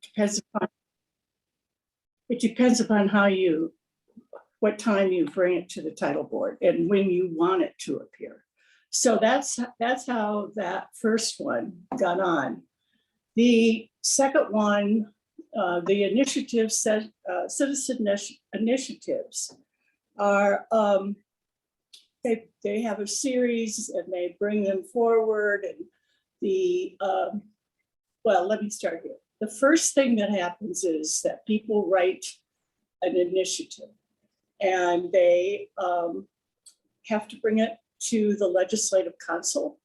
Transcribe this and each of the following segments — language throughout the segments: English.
depends upon, it depends upon what time you bring it to the title board and when you want it to appear. So that's how that first one got on. The second one, the initiatives, citizen initiatives, are they have a series and they bring them forward. And well, let me start here. The first thing that happens is that people write an initiative, and they have to bring it to the Legislative Council.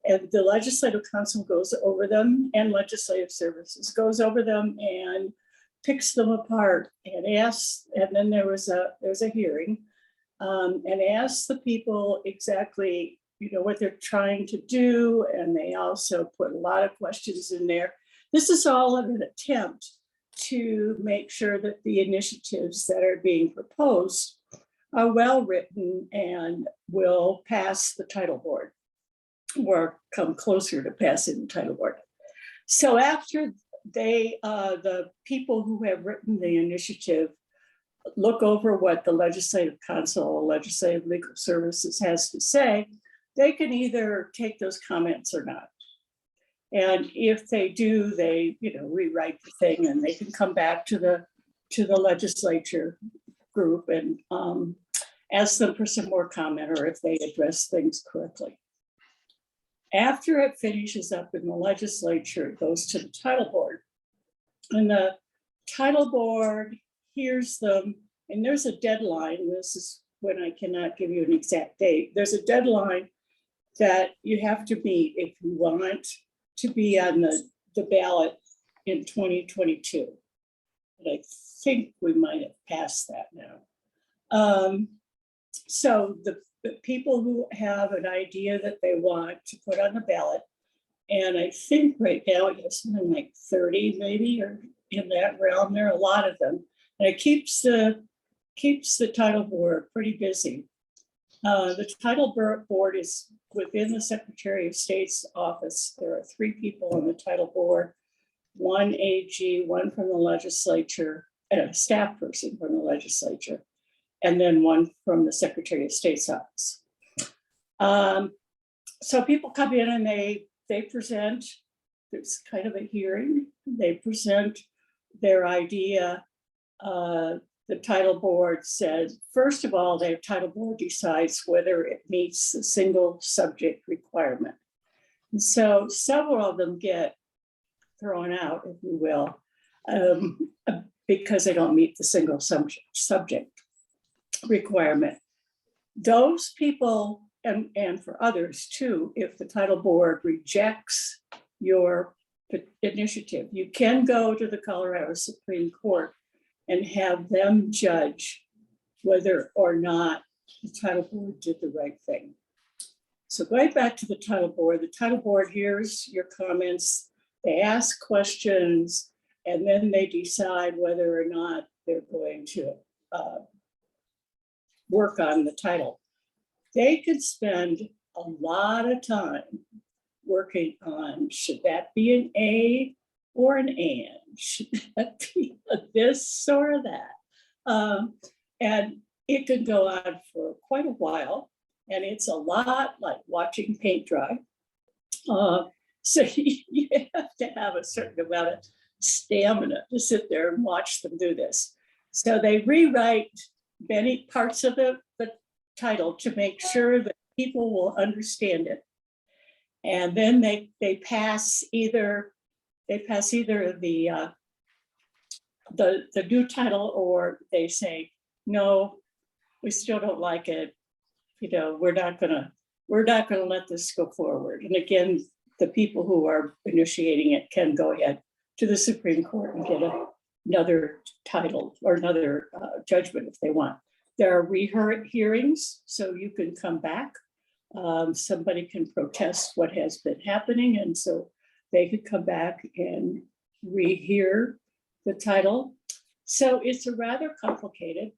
And the Legislative Council goes over them, and Legislative Services goes over them and picks them apart and asks, and then there's a hearing, and asks the people exactly, what they're trying to do. And they also put a lot of questions in there. This is all an attempt to make sure that the initiatives that are being proposed are well written and will pass the title board, or come closer to passing the title board. So after the people who have written the initiative look over what the Legislative Council, Legislative Legal Services has to say, they can either take those comments or not. And if they do, they rewrite the thing, and they can come back to the legislature group and ask them for some more comment, or if they address things correctly. After it finishes up in the legislature, it goes to the title board, and the title board hears them. And there's a deadline. This is when I cannot give you an exact date. There's a deadline that you have to meet if you want to be on the ballot in 2022. But I think we might have passed that now. So the people who have an idea that they want to put on the ballot, and I think right now it's something like 30 maybe, or in that realm. There are a lot of them, and it keeps the title board pretty busy. The title board is within the Secretary of State's office. There are 3 people on the title board, 1 AG, 1 from the legislature, and a staff person from the legislature, and then 1 from the Secretary of State's office. So people come in and they present. There's kind of a hearing. They present their idea. The title board says, first of all, the title board decides whether it meets the single subject requirement. And so several of them get thrown out, if you will, because they don't meet the single subject requirement. Those people, and for others too, if the title board rejects your initiative, you can go to the Colorado Supreme Court and have them judge whether or not the title board did the right thing. So going back to the title board hears your comments, they ask questions, and then they decide whether or not they're going to work on the title. They could spend a lot of time working on, should that be an A or an and? Should that be a this or that? And it could go on for quite a while, and it's a lot like watching paint dry. So you have to have a certain amount of stamina to sit there and watch them do this. So they rewrite many parts of the title to make sure that people will understand it. And then they pass either the new title, or they say, no, we still don't like it. We're not gonna let this go forward. And again, the people who are initiating it can go ahead to the Supreme Court and get another title or another judgment if they want. There are rehearings, so you can come back. Somebody can protest what has been happening, and so they could come back and rehear the title. So it's a rather complicated,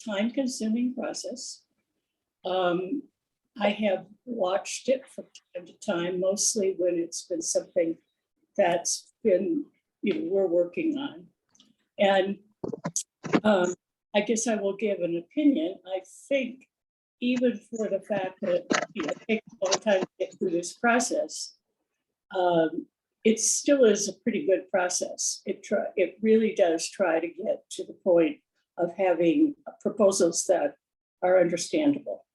time-consuming process. I have watched it from time to time, mostly when it's been something that's been we're working on. And I guess I will give an opinion. I think even for the fact that it takes a long time to get through this process, it still is a pretty good process. It really does try to get to the point of having proposals that are understandable.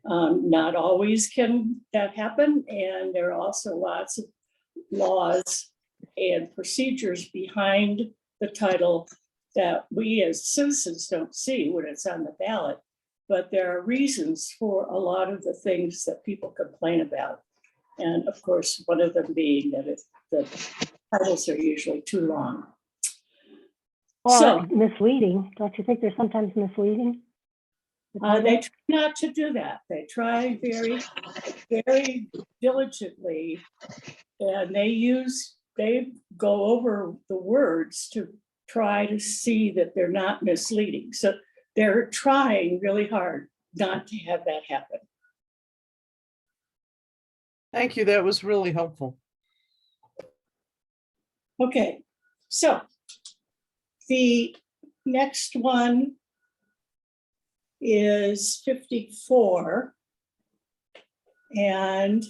Not always can that happen, and there are also lots of laws and procedures behind the title that we as citizens don't see when it's on the ballot, but there are reasons for a lot of the things that people complain about. And of course, one of them being that the titles are usually too long. Or So misleading. Don't you think they're sometimes misleading? they try not to do that. They try very, very diligently, and they go over the words to try to see that they're not misleading. So they're trying really hard not to have that happen. Thank you. That was really helpful. Okay, so the next one is 54. And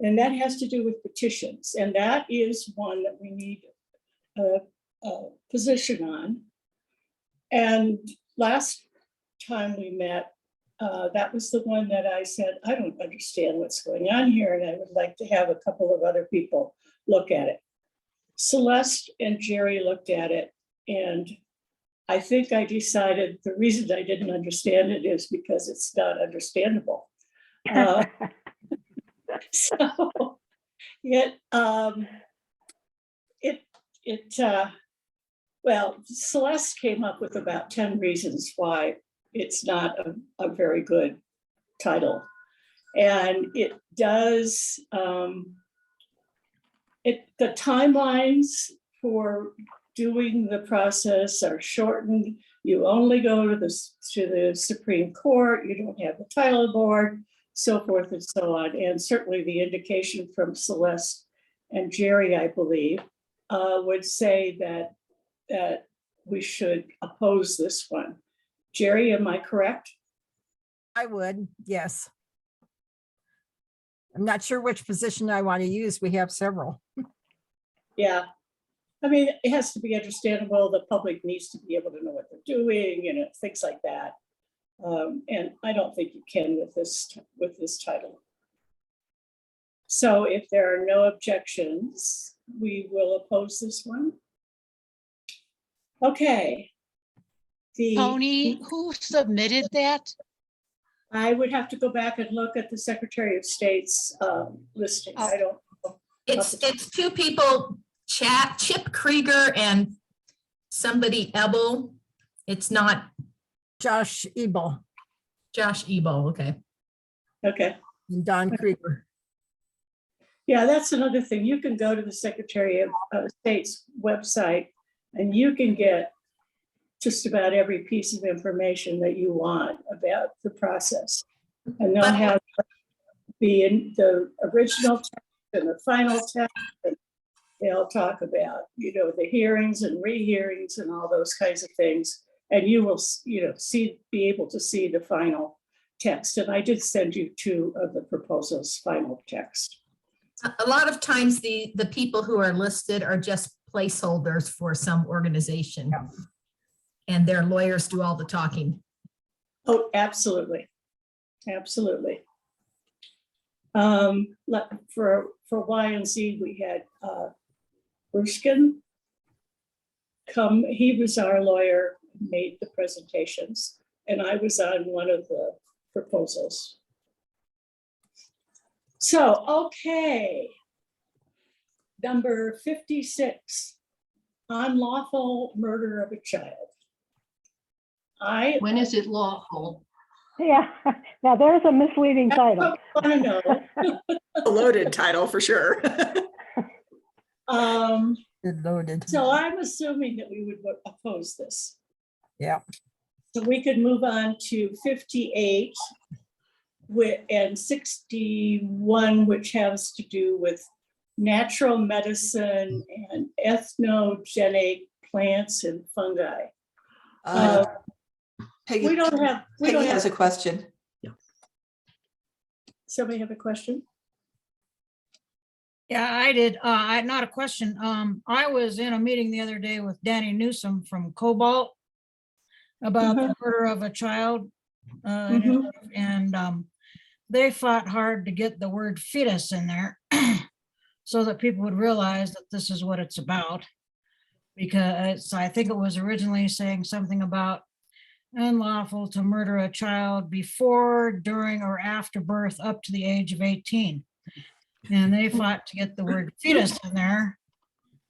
that has to do with petitions. And that is one that we need a position on. And last time we met, that was the one that I said, I don't understand what's going on here, and I would like to have a couple of other people look at it. Celeste and Jerry looked at it, and I think I decided the reason I didn't understand it is because it's not understandable. So well, Celeste came up with about 10 reasons why it's not a very good title. And it does, the timelines for doing the process are shortened. You only go to the Supreme Court, you don't have the title board, so forth and so on. And certainly the indication from Celeste and Jerry, I believe, would say that we should oppose this one. Jerry, am I correct? I would, yes. I'm not sure which position I want to use. We have several. Yeah. I mean, it has to be understandable. The public needs to be able to know what they're doing, things like that. And I don't think you can with this title. So if there are no objections, we will oppose this one. Okay. Tony, who submitted that? I would have to go back and look at the Secretary of State's listing. I don't know. It's two people, Chip Krieger and somebody Ebel. It's not Josh Ebel Josh Ebel. Okay. Okay. and Don Krieger. Yeah, that's another thing. You can go to the Secretary of State's website and you can get just about every piece of information that you want about the process. And they'll have the original text and the final text. And they'll talk about, the hearings and rehearings and all those kinds of things. And you will, be able to see the final text. And I did send you 2 of the proposal's final text. A lot of times the people who are listed are just placeholders for some organization. Yeah. And their lawyers do all the talking. Oh, absolutely. Absolutely. For Y and Z, we had Ruskin come. He was our lawyer, made the presentations, and I was on one of the proposals. So, okay. Number 56, unlawful murder of a child. When is it lawful? Yeah, now there's a misleading title. I want to know. A loaded title for sure. Loaded. So I'm assuming that we would oppose this. Yeah. So we could move on to 58 and 61, which has to do with natural medicine and ethnogenic plants and fungi. Peggy, We don't have, Peggy has a question. somebody have a question? Yeah, I did. Not a question. I was in a meeting the other day with Danny Newsom from Cobalt about the murder of a child. And they fought hard to get the word fetus in there so that people would realize that this is what it's about. Because I think it was originally saying something about unlawful to murder a child before, during, or after birth up to the age of 18. And they fought to get the word fetus in there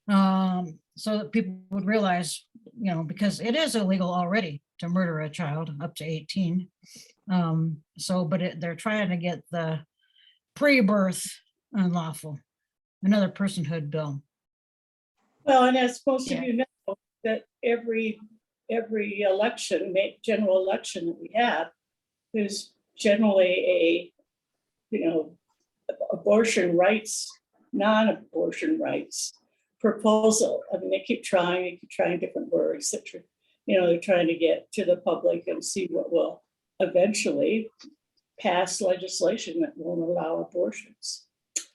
so that people would realize, you know, because it is illegal already to murder a child up to 18. They're trying to get the pre-birth unlawful, another personhood bill. Well, and as most of you know, that every election, general election that we have, there's generally a, abortion rights, non-abortion rights proposal. I mean, they keep trying different words that, they're trying to get to the public and see what will eventually pass legislation that won't allow abortions.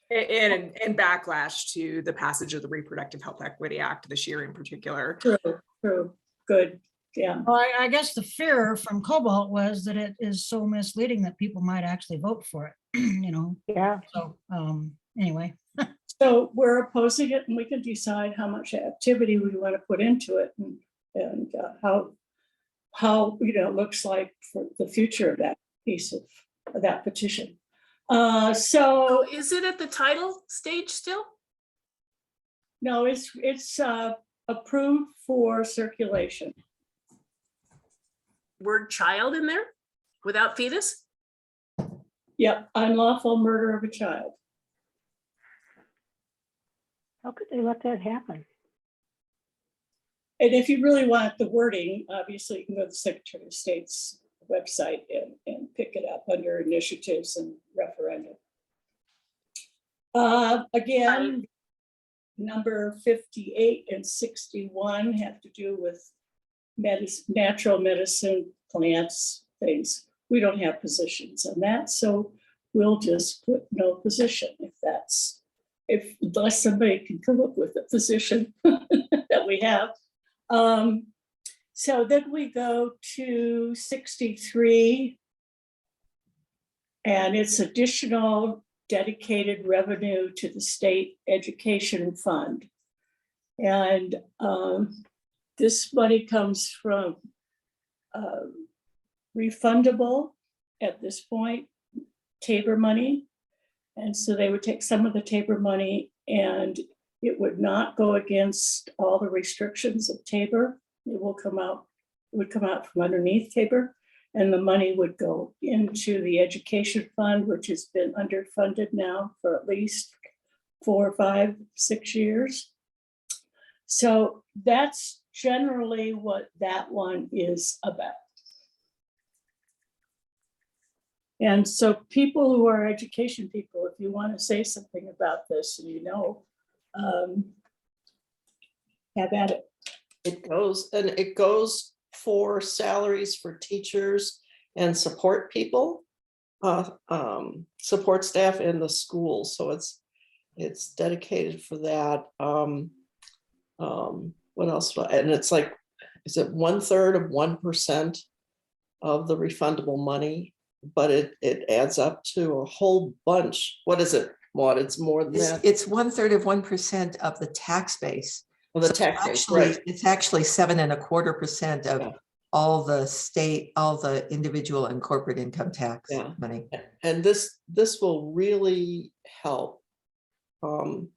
And backlash to the passage of the Reproductive Health Equity Act this year in particular. True, good, yeah. Well, I guess the fear from Cobalt was that it is so misleading that people might actually vote for it, Yeah. So anyway. So we're opposing it, and we can decide how much activity we want to put into it, and how it looks like for the future of that piece of that petition. So is it at the title stage still? no, it's approved for circulation. Word child in there without fetus? Yep, unlawful murder of a child. How could they let that happen? And if you really want the wording, obviously you can go to the Secretary of State's website and pick it up under initiatives and referendum. Again, number 58 and 61 have to do with natural medicine, plants, things. We don't have positions on that, so we'll just put no position unless somebody can come up with a position that we have. So then we go to 63, and it's additional dedicated revenue to the state education fund. And this money comes from refundable, at this point, Tabor money. And so they would take some of the Tabor money, and it would not go against all the restrictions of Tabor. It would come out from underneath Tabor, and the money would go into the education fund, which has been underfunded now for at least 4, 5, 6 years. So that's generally what that one is about. And so people who are education people, if you want to say something about this, and have at it. It goes for salaries for teachers and support people, support staff in the schools. So it's dedicated for that. What else? And it's like, is it 1/3 of 1% of the refundable money? But it adds up to a whole bunch. What is it, Maud? It's more than that. It's 1/3 of 1% of the tax base. Well, the tax base, Actually, right? it's actually 7.25% of Yeah. all the individual and corporate income tax Yeah. money. And this will really help, not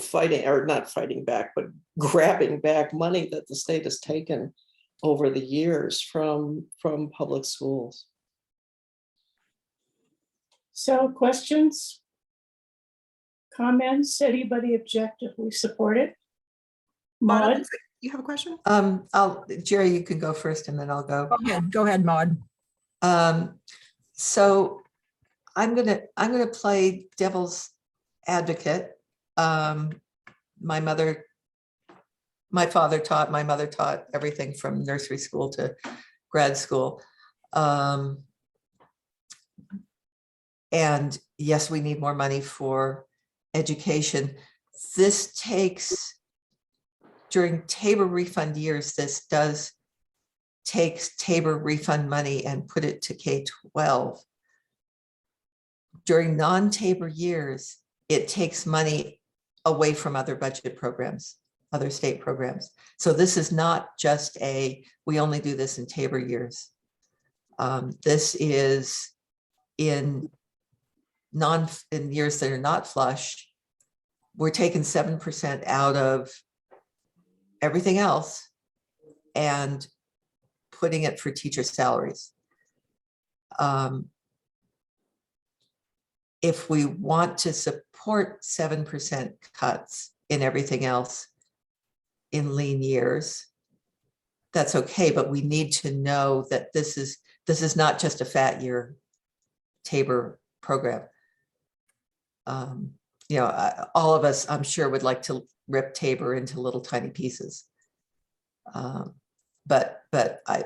fighting back, but grabbing back money that the state has taken over the years from public schools. So questions? Comments? Anybody object if we support it? Maud? You have a question? Jerry, you can go first and then I'll go. Go ahead, Maud. So I'm gonna play devil's advocate. My father taught, my mother taught everything from nursery school to grad school. And yes, we need more money for education. This takes, during Tabor refund years, this takes Tabor refund money and put it to K-12. During non-Tabor years, it takes money away from other budget programs, other state programs. So this is not just we only do this in Tabor years. This is in years that are not flush. We're taking 7% out of everything else and putting it for teacher salaries. If we want to support 7% cuts in everything else in lean years, that's okay, but we need to know that this is not just a fat year Tabor program. All of us, I'm sure, would like to rip Tabor into little tiny pieces. But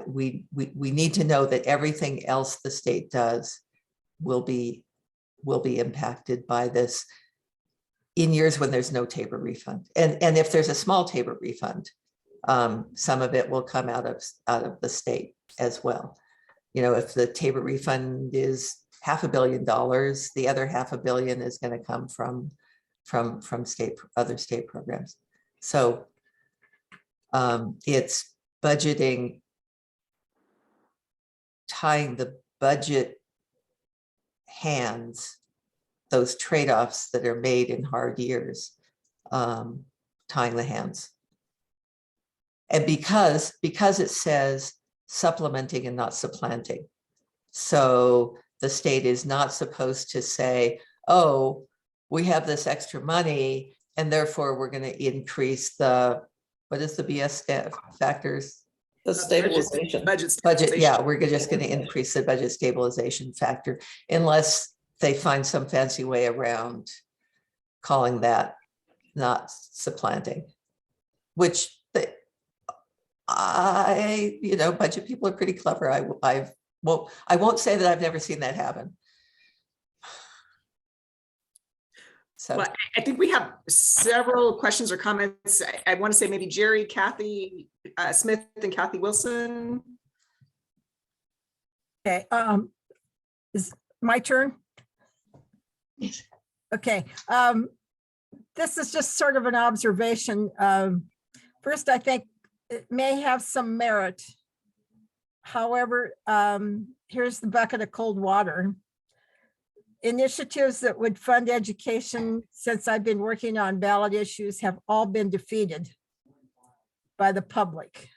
we need to know that everything else the state does will be impacted by this in years when there's no Tabor refund. And if there's a small Tabor refund, some of it will come out of the state as well. If the Tabor refund is $500 million, the other $500 million is going to come from other state programs. So it's budgeting, tying the budget hands, those trade-offs that are made in hard years, tying the hands. And because it says supplementing and not supplanting. So the state is not supposed to say, oh, we have this extra money and therefore we're going to increase what is the BS factors? The stabilization. Budget, yeah, we're just going to increase the budget stabilization factor unless they find some fancy way around calling that not supplanting, which budget people are pretty clever. I won't say that I've never seen that happen. So well, I think we have several questions or comments. I want to say maybe Jerry, Kathy Smith, and Kathy Wilson. Okay, is my turn? Okay, this is just sort of an observation. First, I think it may have some merit. However, here's the bucket of cold water. Initiatives that would fund education since I've been working on ballot issues have all been defeated by the public.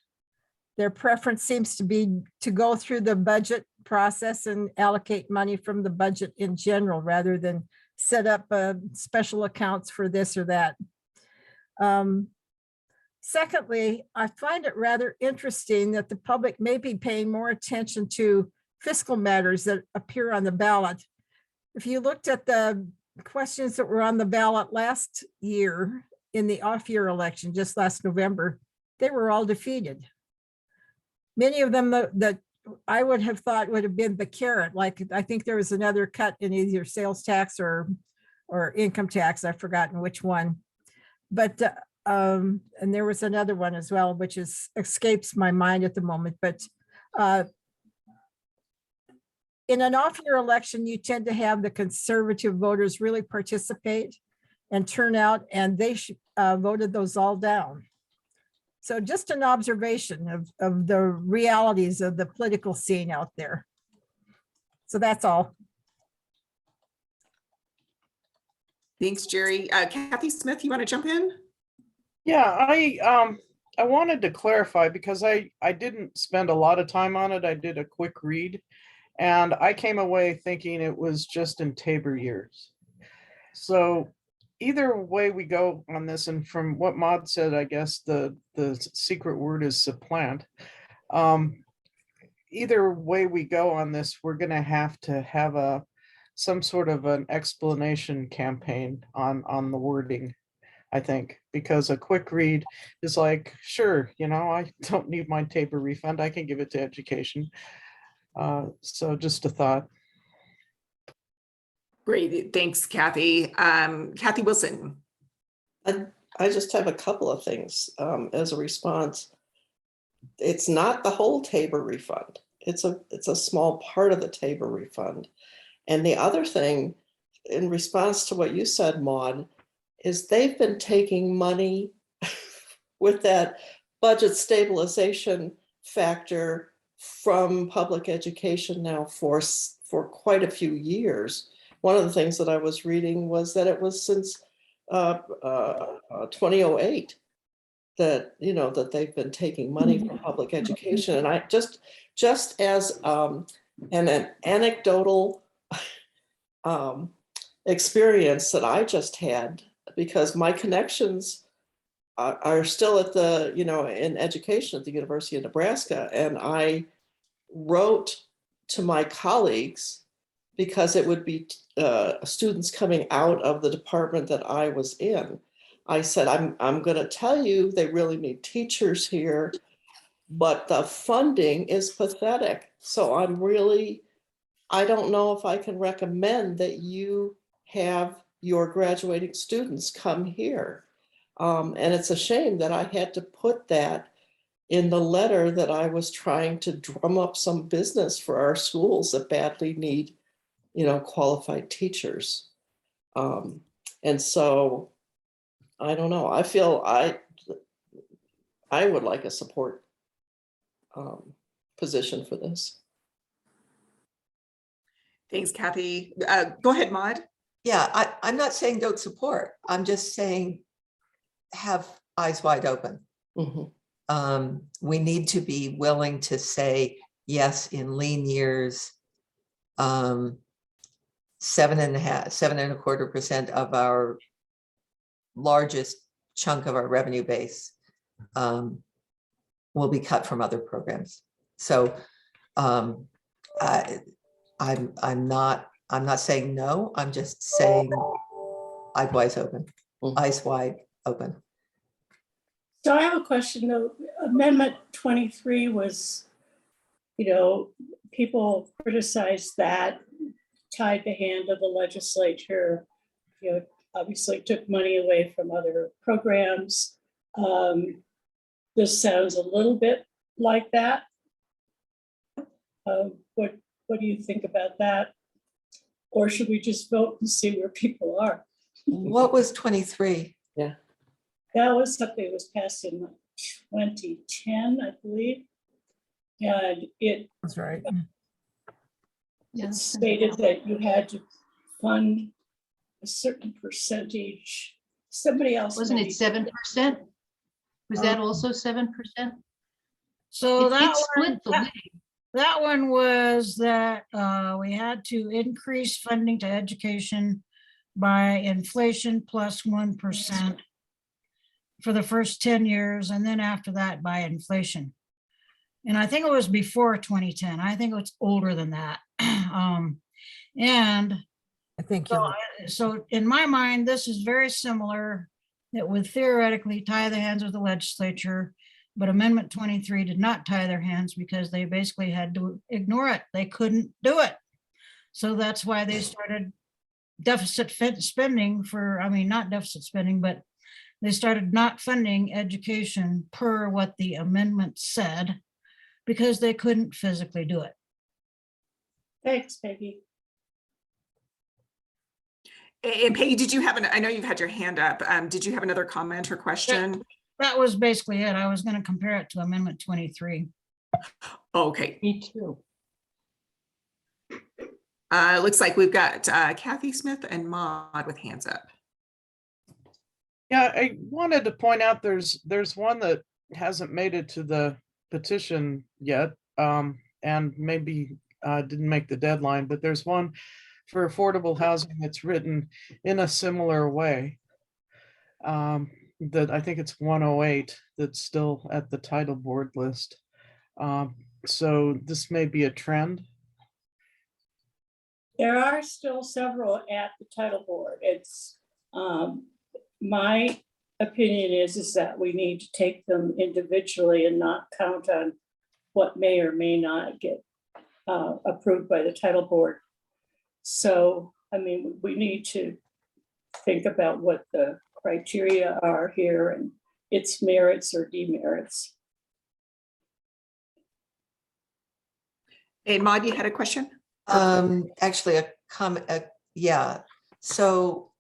Their preference seems to be to go through the budget process and allocate money from the budget in general, rather than set up special accounts for this or that. Secondly, I find it rather interesting that the public may be paying more attention to fiscal matters that appear on the ballot. If you looked at the questions that were on the ballot last year in the off-year election, just last November, they were all defeated. Many of them that I would have thought would have been the carrot, like I think there was another cut in either sales tax or income tax, I've forgotten which one. But and there was another one as well, which escapes my mind at the moment. But in an off-year election, you tend to have the conservative voters really participate and turn out, and they voted those all down. So just an observation of the realities of the political scene out there. So that's all. Thanks, Jerry. Kathy Smith, you want to jump in? Yeah, I wanted to clarify because I didn't spend a lot of time on it. I did a quick read and I came away thinking it was just in Tabor years. So either way we go on this, and from what Maud said, I guess the secret word is supplant. Either way we go on this, we're going to have a some sort of an explanation campaign on the wording, I think, because a quick read is like, sure, I don't need my TABOR refund. I can give it to education. So just a thought. Great, thanks, Kathy. Kathy Wilson. I just have a couple of things as a response. It's not the whole TABOR refund. It's a small part of the TABOR refund. And the other thing, in response to what you said, Maude, is they've been taking money with that budget stabilization factor from public education now for quite a few years. One of the things that I was reading was that it was since 2008 that that they've been taking money from public education. And I just as an anecdotal experience that I just had, because my connections are still at the in education at the University of Nebraska, and I wrote to my colleagues because it would be students coming out of the department that I was in. I said, I'm going to tell you, they really need teachers here, but the funding is pathetic. So I don't know if I can recommend that you have your graduating students come here. And it's a shame that I had to put that in the letter that I was trying to drum up some business for our schools that badly need, qualified teachers. And so I don't know. I feel I would like a support position for this. Thanks, Kathy. Go ahead, Maude. Yeah, I'm not saying don't support. I'm just saying have eyes wide open. Mm-hmm. We need to be willing to say, yes, in lean years, 7.25% of our largest chunk of our revenue base will be cut from other programs. So I'm not saying no, I'm just saying eyes wide open. So I have a question though. Amendment 23 was, people criticized that, tied the hand of the legislature, obviously took money away from other programs. This sounds a little bit like that. What do you think about that? Or should we just vote and see where people are? What was 23? Yeah. That was something that was passed in 2010, I believe. And That's right. it stated that you had to fund a certain percentage. Somebody else. Wasn't it 7%? Was that also 7%? So that split the way. that one was that we had to increase funding to education by inflation plus 1% for the first 10 years, and then after that by inflation. And I think it was before 2010. I think it's older than that. And I think so in my mind, this is very similar. It would theoretically tie the hands of the legislature, but Amendment 23 did not tie their hands because they basically had to ignore it. They couldn't do it. So that's why they started deficit spending not deficit spending, but they started not funding education per what the amendment said because they couldn't physically do it. Thanks, Peggy. And Peggy, did you have I know you've had your hand up. Did you have another comment or question? That was basically it. I was going to compare it to Amendment 23. Okay. Me too. Looks like we've got Kathy Smith and Maude with hands up. Yeah, I wanted to point out there's one that hasn't made it to the petition yet, and maybe didn't make the deadline, but there's one for affordable housing that's written in a similar way. That I think it's 108 that's still at the title board list. So this may be a trend. There are still several at the title board. It's, my opinion is that we need to take them individually and not count on what may or may not get approved by the title board. So, I mean, we need to think about what the criteria are here and its merits or demerits. And Maud, you had a question? Actually, a comment, yeah. So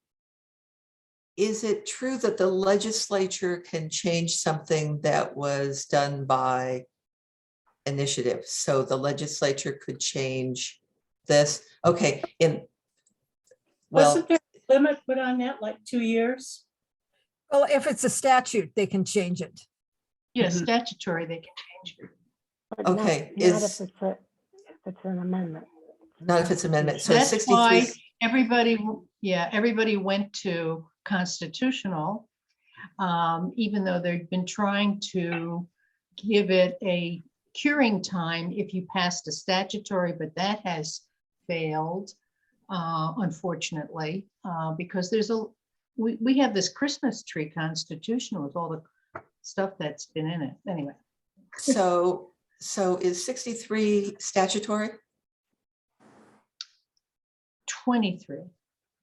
is it true that the legislature can change something that was done by initiative? So the legislature could change this? Okay, well, Wasn't there a limit put on that, like 2 years? Well, if it's a statute, they can change it. Yeah, Mhm. statutory, they can change it. But not- Okay, not is- if it's an amendment. not if it's amendment, so That's 63. why everybody went to constitutional, even though they've been trying to give it a curing time if you passed a statutory, but that has failed, unfortunately, because we have this Christmas tree constitution with all the stuff that's been in it. Anyway, So is 63 statutory? 23.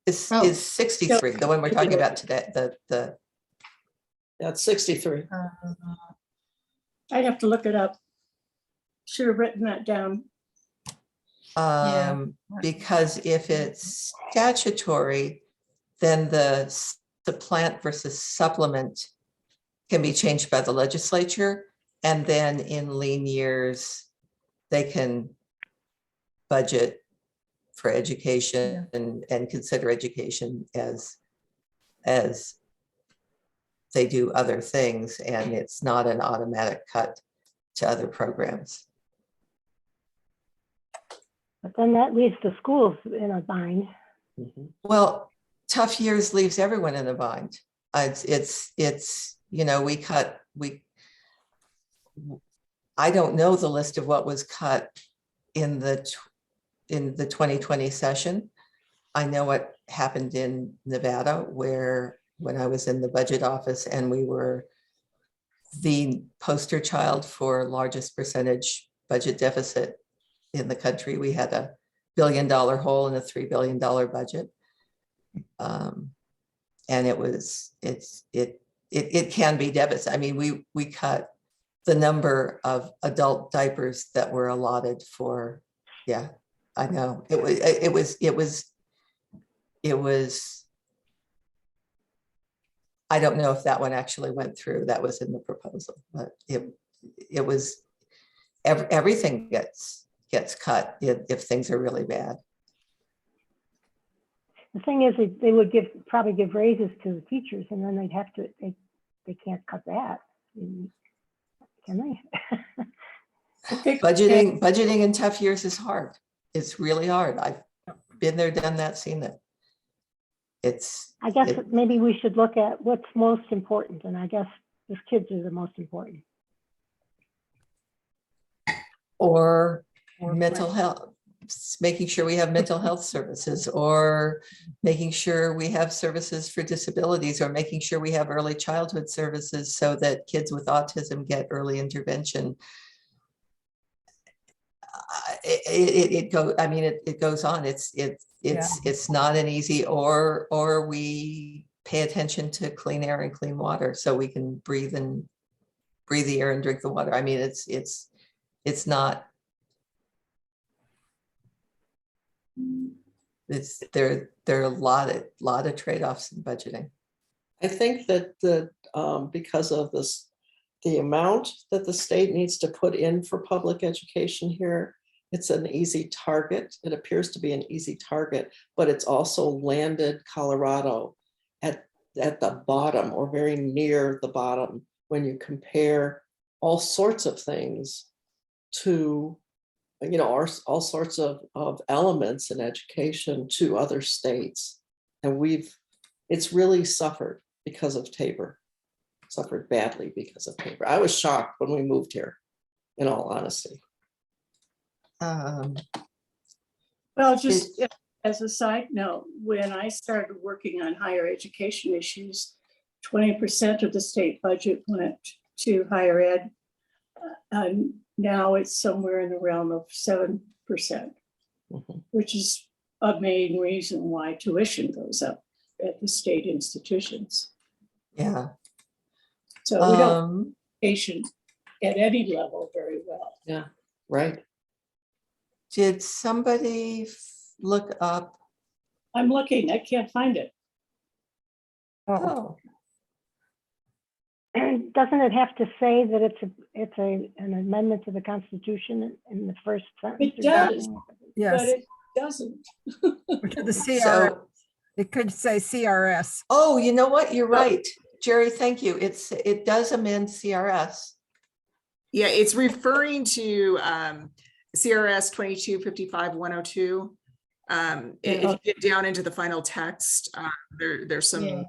Is 63, the one we're talking about today, the That's 63. I'd have to look it up. Should have written that down. Yeah. because if it's statutory, then the supplant versus supplement can be changed by the legislature. And then in lean years, they can budget for education and consider education as they do other things, and it's not an automatic cut to other programs. But then that leaves the schools in a bind. Mhm. Well, tough years leaves everyone in a bind. It's you know, I don't know the list of what was cut in the 2020 session. I know what happened in Nevada, where when I was in the budget office and we were the poster child for largest percentage budget deficit in the country. We had $1 billion hole in a $3 billion budget. And it can be devastating. I mean, we cut the number of adult diapers that were allotted for, yeah, I know. It was, I don't know if that one actually went through. That was in the proposal, but it was, everything gets cut if things are really bad. The thing is, they would probably give raises to the teachers, and then they'd have to, they can't cut that. Can they? Budgeting in tough years is hard. It's really hard. I've been there, done that, seen that. I guess maybe we should look at what's most important, and I guess the kids are the most important. Or mental health, making sure we have mental health services, or making sure we have services for disabilities, or making sure we have early childhood services so that kids with autism get early intervention. It goes on. It's not an easy, or we pay attention to clean air and clean water so we can breathe the air and drink the water. I mean, it's not, there are a lot of trade-offs in budgeting. I think that because of the amount that the state needs to put in for public education here, it's an easy target. It appears to be an easy target, but it's also landed Colorado at the bottom, or very near the bottom, when you compare all sorts of things to, you know, all sorts of elements in education to other states. And it's really suffered because of Tabor, suffered badly because of Tabor. I was shocked when we moved here, in all honesty. But Well, just as a side note, when I started working on higher education issues, 20% of the state budget went to higher ed. And now it's somewhere in the realm of 7%, Mhm. which is a main reason why tuition goes up at the state institutions. Yeah. So we don't patient at any level very well. Yeah, right. Did somebody look up? I'm looking, I can't find it. Oh, And doesn't it have to say that it's an amendment to the Constitution in the first sentence? It or does. something? But Yes, it doesn't. or to the CRS. so, It could say CRS. oh, you know what? You're right. Jerry, thank you. It does amend CRS. Yeah, it's referring to CRS 2255-102. If you get down into the final text, there's some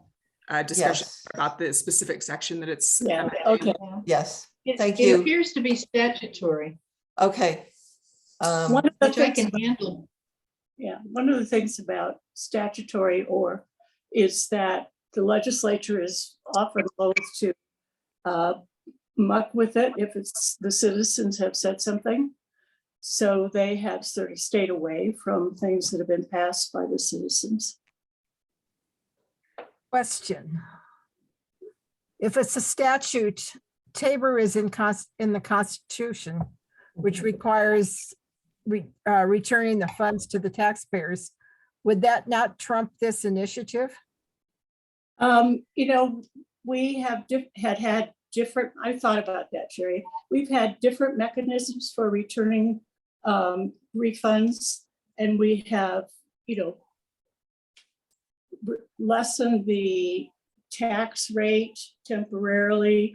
discussion Yes. about the specific section that it's. Yeah, okay. Yes, thank It you. appears to be statutory, Okay. One of the which I things, can handle. yeah, one of the things about statutory or is that the legislature is often loath to muck with it if it's the citizens have said something. So they have sort of stayed away from things that have been passed by the citizens. Question. If it's a statute, Tabor is in the Constitution, which requires returning the funds to the taxpayers. Would that not trump this initiative? You know, we have had different, I thought about that, Jerry. We've had different mechanisms for returning refunds, and we have, you know, lessened the tax rate temporarily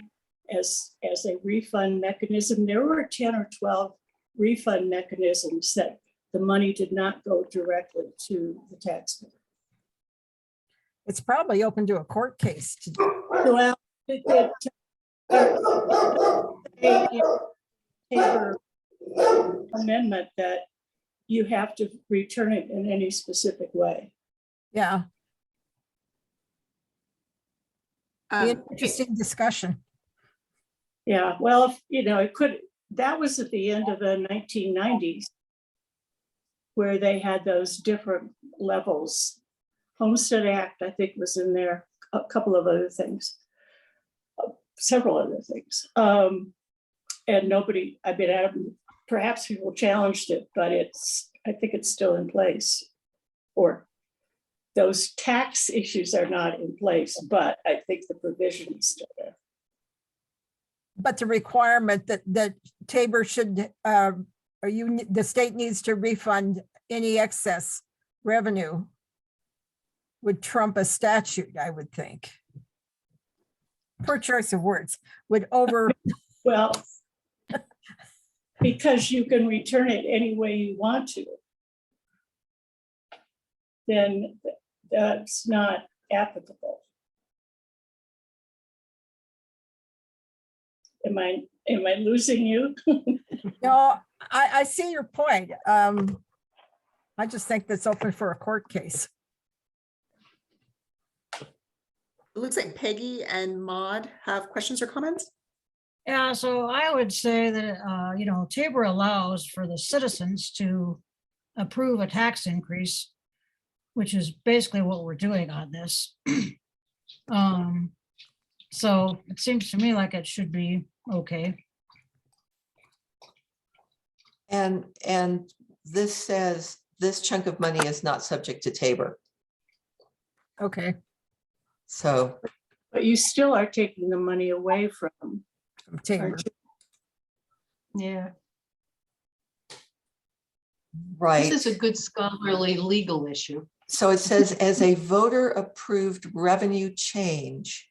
as a refund mechanism. There were 10 or 12 refund mechanisms that the money did not go directly to the taxpayer. It's probably open to a court case. Well, Tabor amendment that you have to return it in any specific way. Yeah, be an interesting discussion. Yeah, well, if, you know, it could, that was at the end of the 1990s where they had those different levels. Homestead Act, I think, was in there, a couple of other things, several other things. And nobody, I mean, perhaps people challenged it, but I think it's still in place. Or those tax issues are not in place, but I think the provision is still there. But the requirement that Tabor should, the state needs to refund any excess revenue would trump a statute, I would think. Poor choice of words, would over. Well, because you can return it any way you want to, then that's not applicable. Am I losing you? No, I see your point. I just think that's open for a court case. It looks like Peggy and Maud have questions or comments. Yeah, so I would say that, you know, Tabor allows for the citizens to approve a tax increase, which is basically what we're doing on this. So it seems to me like it should be okay. And this says this chunk of money is not subject to Tabor. Okay. So, But you still are taking the money away from Tabor. aren't you? Yeah, right. this is a good scholarly legal issue. So it says as a voter approved revenue change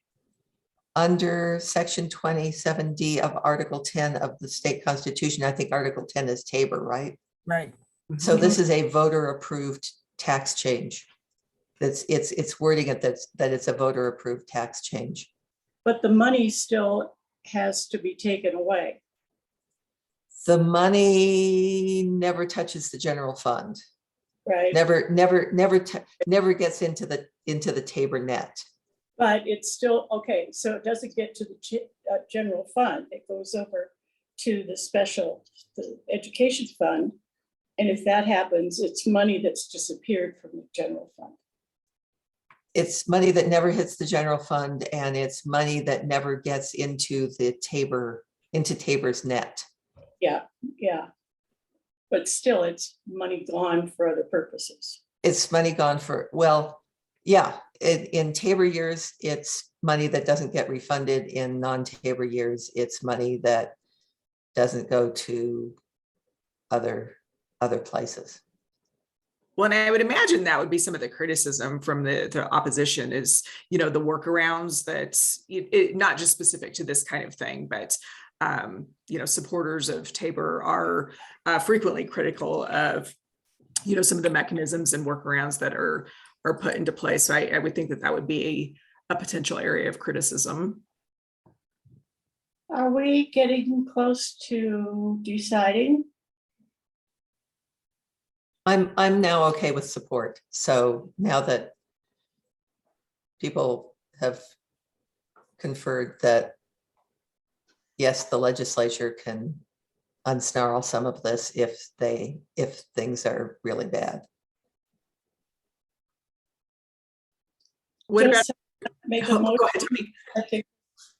under section 27D of Article 10 of the state constitution. I think Article 10 is Tabor, right? Right. So this is a voter approved tax change. It's wording it that it's a voter approved tax change. But the money still has to be taken away. The money never touches the general fund. right? never gets into the Tabor net. But it's still, okay, so it doesn't get to the general fund. It goes over to the education fund. And if that happens, it's money that's disappeared from the general fund. It's money that never hits the general fund, and it's money that never gets into Tabor's net. Yeah, yeah. But still, it's money gone for other purposes. It's money gone for, well, yeah, in Tabor years, it's money that doesn't get refunded. In non-Tabor years, it's money that doesn't go to other places. Well, and I would imagine that would be some of the criticism from the opposition is, the workarounds that not just specific to this kind of thing, but supporters of Tabor are frequently critical of, some of the mechanisms and workarounds that are put into place. So I would think that would be a potential area of criticism. Are we getting close to deciding? I'm now okay with support. So now that people have conferred that, yes, the legislature can unsnarl some of this if things are really bad. What about? Just make a Go motion? ahead, Tony. I think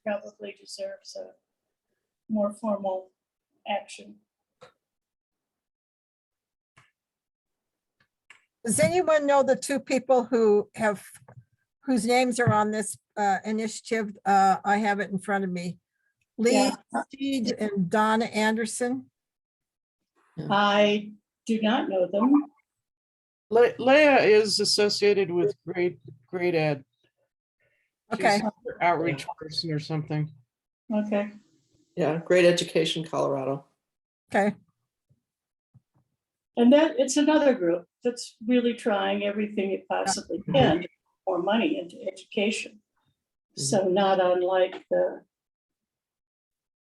probably deserves a more formal action. Does anyone know the two people whose names are on this initiative? I have it in front of me. Lee Yeah. Steed and Donna Anderson. I do not know them. Leah is associated with grade ed. She's Okay, an outreach person or something. Okay. Yeah, Great Education Colorado. okay. And that it's another group that's really trying everything it possibly can to put more money into education. So not unlike the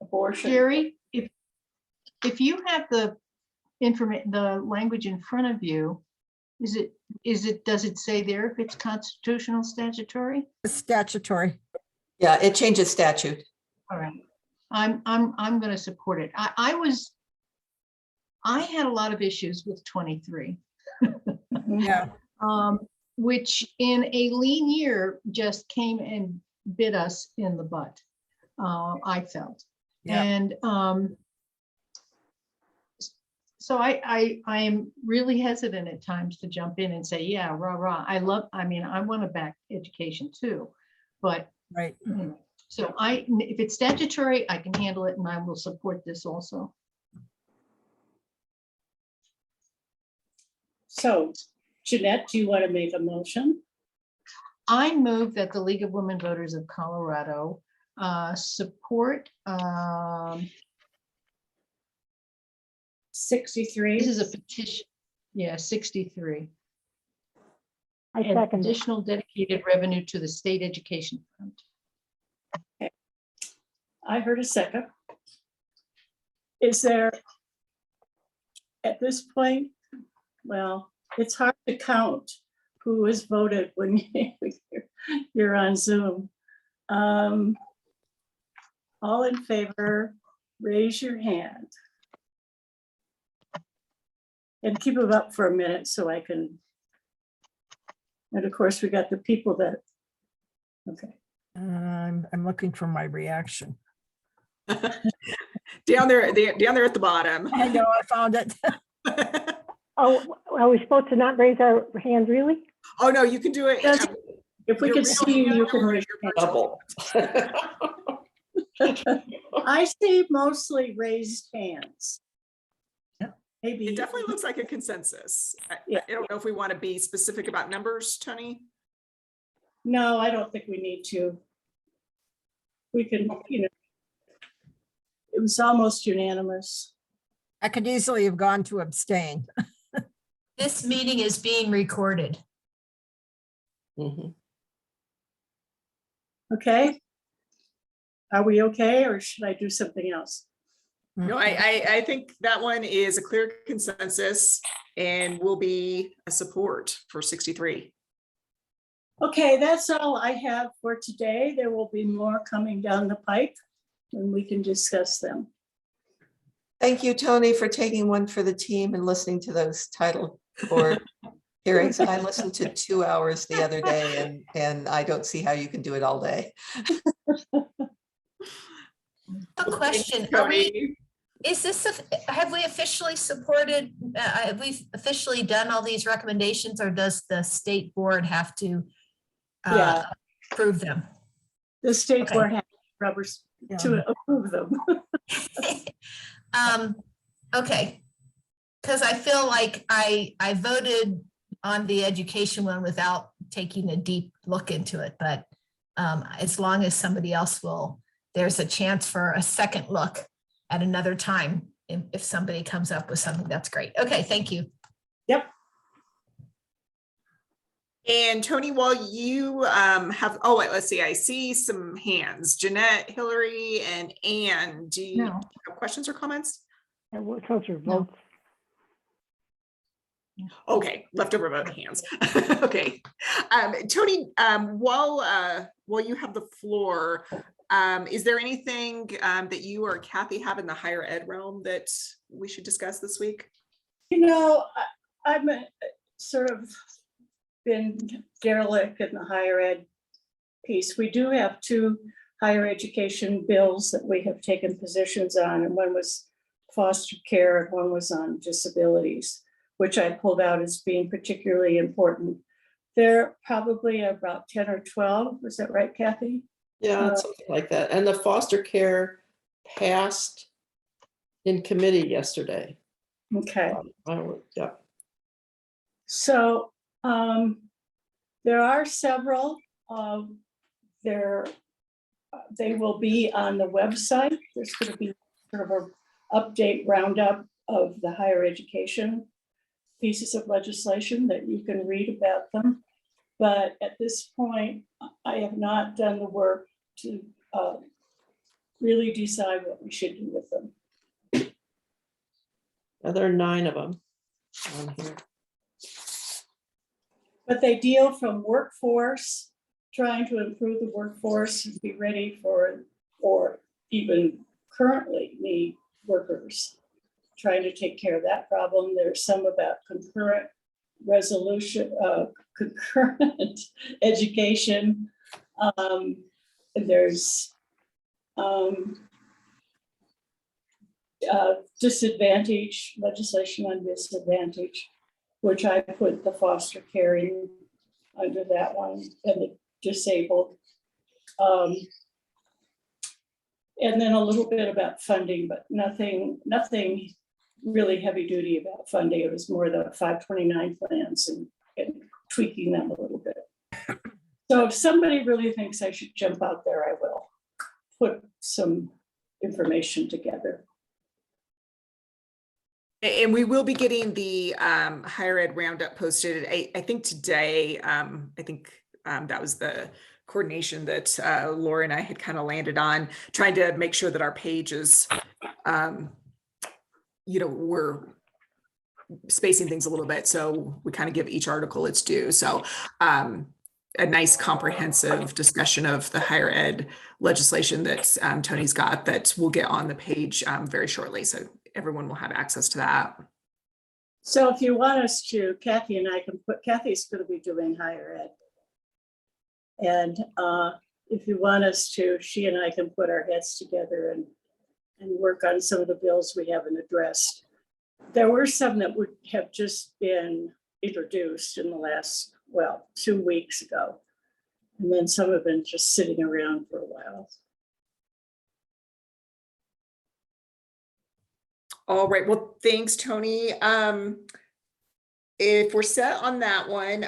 abortion. Jerry, if you have the language in front of you, does it say there if it's constitutional, statutory? Statutory. Yeah, it changes statute. All right, I'm going to support it. I had a lot of issues with 23, Yeah. which in a lean year just came and bit us in the butt. I felt, Yeah. and so I am really hesitant at times to jump in and say, yeah, rah, rah. I want to back education too, but Right. so if it's statutory, I can handle it and I will support this also. So Jeanette, do you want to make a motion? I move that the League of Women Voters of Colorado support. 63. This is a petition. Yeah, 63. I second it. Additional dedicated revenue to the state education fund. I heard a second. Is there, at this point, well, it's hard to count who has voted when you're on Zoom. All in favor, raise your hand. And keep it up for a minute so I can. And of course, we got the people that, okay. I'm looking for my reaction. down there at the bottom. I know, I found it. Oh, are we supposed to not raise our hands, really? Oh, no, you can do it. Yes. If we can see you, you can raise your hand. Double. I see mostly raised hands. Maybe. It definitely looks like a consensus. Yeah. I don't know if we want to be specific about numbers, Tony. No, I don't think we need to. We can, it was almost unanimous. I could easily have gone to abstain. This meeting is being recorded. Mhm. Okay. Are we okay, or should I do something else? No, I think that one is a clear consensus and will be a support for 63. Okay, that's all I have for today. There will be more coming down the pike and we can discuss them. Thank you, Tony, for taking one for the team and listening to those title board hearings. I listened to 2 hours the other day and I don't see how you can do it all day. A question, is this, have we officially supported, have we officially done all these recommendations, or does the state board have to Yeah. approve them? The state Okay. board has rubbers to approve them. Okay, because I feel like I voted on the education one without taking a deep look into it, but as long as somebody else will, there's a chance for a second look at another time. If somebody comes up with something, that's great. Okay, thank you. Yep. And Tony, while you have, oh, wait, let's see, I see some hands. Jeanette, Hillary, and Anne, do you No. have questions or comments? Those are votes. Okay, leftover vote hands. Okay. Tony, while you have the floor, is there anything that you or Kathy have in the higher ed realm that we should discuss this week? You know, I'm sort of been derelict in the higher ed piece. We do have 2 higher education bills that we have taken positions on, and one was foster care and one was on disabilities, which I pulled out as being particularly important. They're probably about 10 or 12. Is that right, Kathy? Yeah, something like that. And the foster care passed in committee yesterday. Okay. Yeah. So there are several. They will be on the website. There's going to be sort of an update roundup of the higher education pieces of legislation that you can read about them. But at this point, I have not done the work to really decide what we should do with them. There are 9 of them on here. But they deal from workforce, trying to improve the workforce and be ready for, or even currently need workers, trying to take care of that problem. There's some about concurrent resolution, concurrent education. There's disadvantage, legislation on disadvantage, which I put the foster care in under that one, and the disabled. And then a little bit about funding, but nothing really heavy duty about funding. It was more the 529 plans and tweaking them a little bit. So if somebody really thinks I should jump out there, I will put some information together. And we will be getting the higher ed roundup posted. I think today, I think that was the coordination that Laura and I had kind of landed on, trying to make sure that our pages, we're spacing things a little bit. So we kind of give each article its due. So a nice comprehensive discussion of the higher ed legislation that Tony's got that will get on the page very shortly. So everyone will have access to that. So if you want us to, Kathy and I can put, Kathy's going to be doing higher ed. And if you want us to, she and I can put our heads together and work on some of the bills we haven't addressed. There were some that would have just been introduced in the last, 2 weeks ago. And then some have been just sitting around for a while. All right. Well, thanks, Tony. If we're set on that one,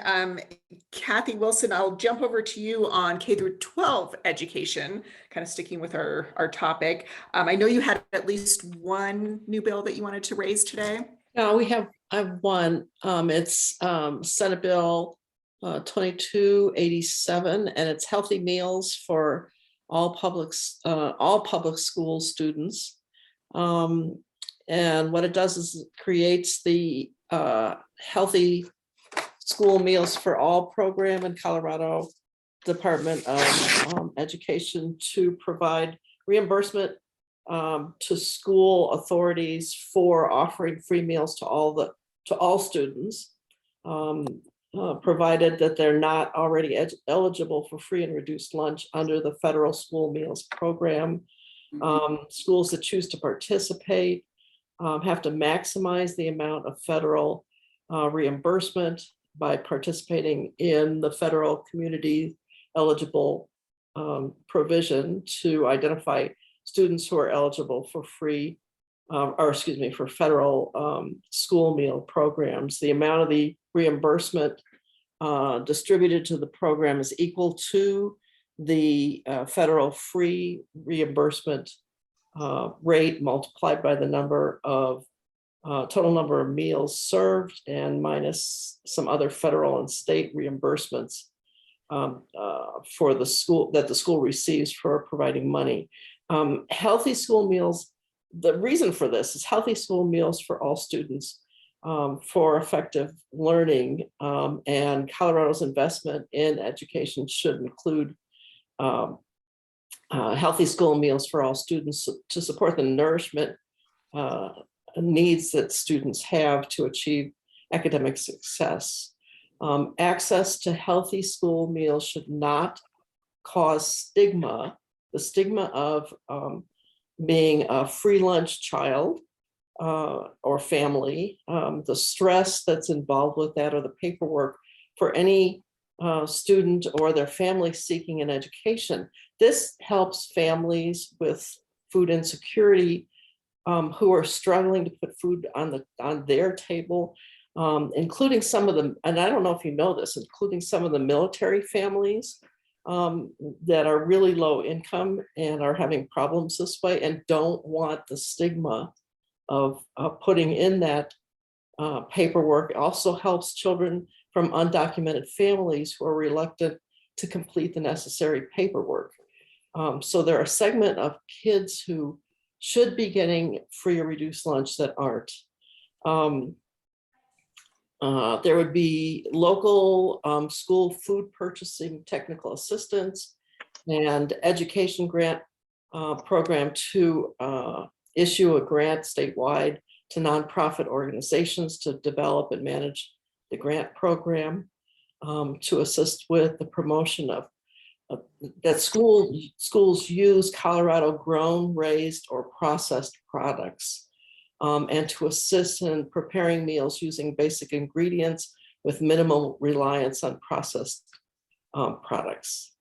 Kathy Wilson, I'll jump over to you on K through 12 education, kind of sticking with our topic. I know you had at least one new bill that you wanted to raise today. No, I have one. It's Senate Bill 2287, and it's healthy meals for all public school students. And what it does is it creates the Healthy School Meals for All program in Colorado Department of Education to provide reimbursement to school authorities for offering free meals to all students, provided that they're not already eligible for free and reduced lunch under the federal school meals program. Schools that choose to participate have to maximize the amount of federal reimbursement by participating in the federal community eligible provision to identify students who are eligible for free, for federal school meal programs. The amount of the reimbursement distributed to the program is equal to the federal free reimbursement rate multiplied by the number of total number of meals served and minus some other federal and state reimbursements for the school that the school receives for providing money. Healthy school meals, the reason for this is healthy school meals for all students for effective learning, and Colorado's investment in education should include healthy school meals for all students to support the nourishment needs that students have to achieve academic success. Access to healthy school meals should not cause stigma, the stigma of being a free lunch child or family, the stress that's involved with that, or the paperwork for any student or their family seeking an education. This helps families with food insecurity who are struggling to put food on their table, including some of them, and I don't know if you know this, including some of the military families that are really low income and are having problems this way and don't want the stigma of putting in that paperwork. It also helps children from undocumented families who are reluctant to complete the necessary paperwork. So there are a segment of kids who should be getting free or reduced lunch that aren't. There would be local school food purchasing technical assistance and education grant program to issue a grant statewide to nonprofit organizations to develop and manage the grant program, to assist with the promotion of that schools use Colorado grown, raised, or processed products, and to assist in preparing meals using basic ingredients with minimal reliance on processed products.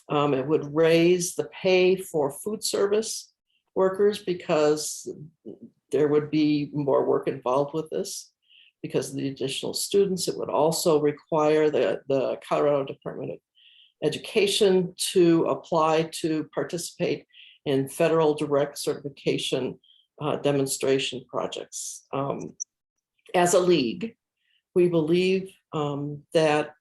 It would raise the pay for food service workers because there would be more work involved with this because of the additional students. It would also require the Colorado Department of Education to apply to participate in federal direct certification demonstration projects. As a league, we believe that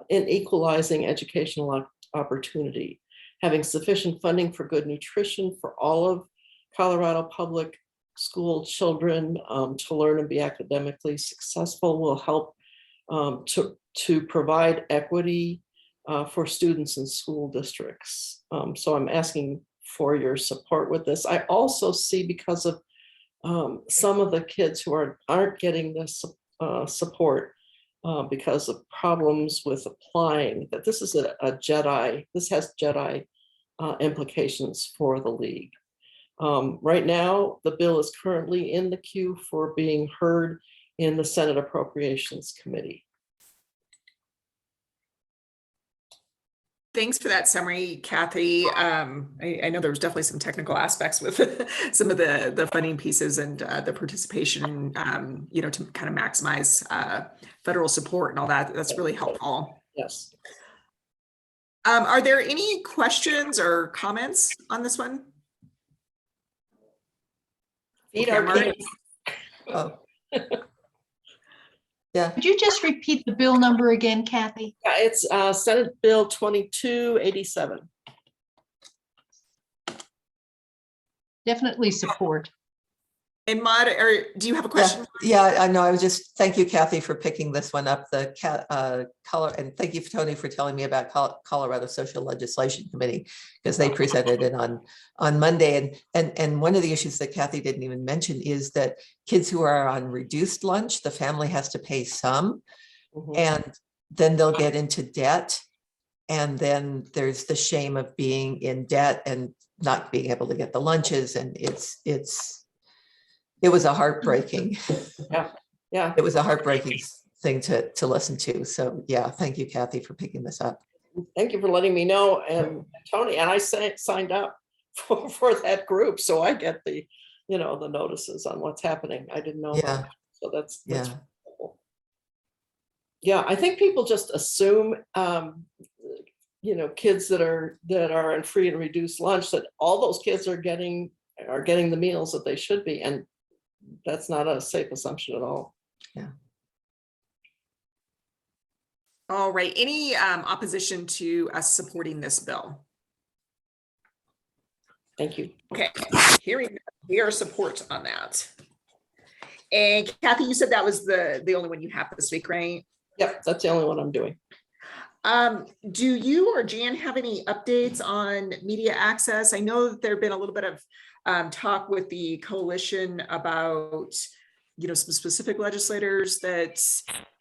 in equalizing educational opportunity, having sufficient funding for good nutrition for all of Colorado public school children to learn and be academically successful will help to provide equity for students in school districts. So I'm asking for your support with this. I also see, because of some of the kids who aren't getting this support because of problems with applying, that this is this has Jedi implications for the league. Right now, the bill is currently in the queue for being heard in the Senate Appropriations Committee. Thanks for that summary, Kathy. I know there was definitely some technical aspects with some of the funding pieces and the participation, to kind of maximize federal support and all that. That's really helpful. Yes. Are there any questions or comments on this one? Feed our kids. Oh. Yeah. Could you just repeat the bill number again, Kathy? Yeah, it's Senate Bill 2287. Definitely support. And Maud, or do you have a question? Yeah, I know. I was just, thank you, Kathy, for picking this one up, the color, and thank you, Tony, for telling me about Colorado Social Legislation Committee, because they presented it on Monday. And one of the issues that Kathy didn't even mention is that kids who are on reduced lunch, the family has to pay some, and then they'll get into debt. And then there's the shame of being in debt and not being able to get the lunches. And it was a heartbreaking. Yeah. It was a heartbreaking thing to listen to. So yeah, thank you, Kathy, for picking this up. Thank you for letting me know. And Tony, and I signed up for that group. So I get the notices on what's happening. I didn't know. Yeah. So that's Yeah. cool. Yeah, I think people just assume, kids that are in free and reduced lunch, that all those kids are getting the meals that they should be. And that's not a safe assumption at all. Yeah. All right. Any opposition to us supporting this bill? Thank you. Okay. Hearing your support on that. And Kathy, you said that was the only one you have this week, right? Yep, that's the only one I'm doing. Do you or Jan have any updates on media access? I know that there have been a little bit of talk with the coalition about, some specific legislators that,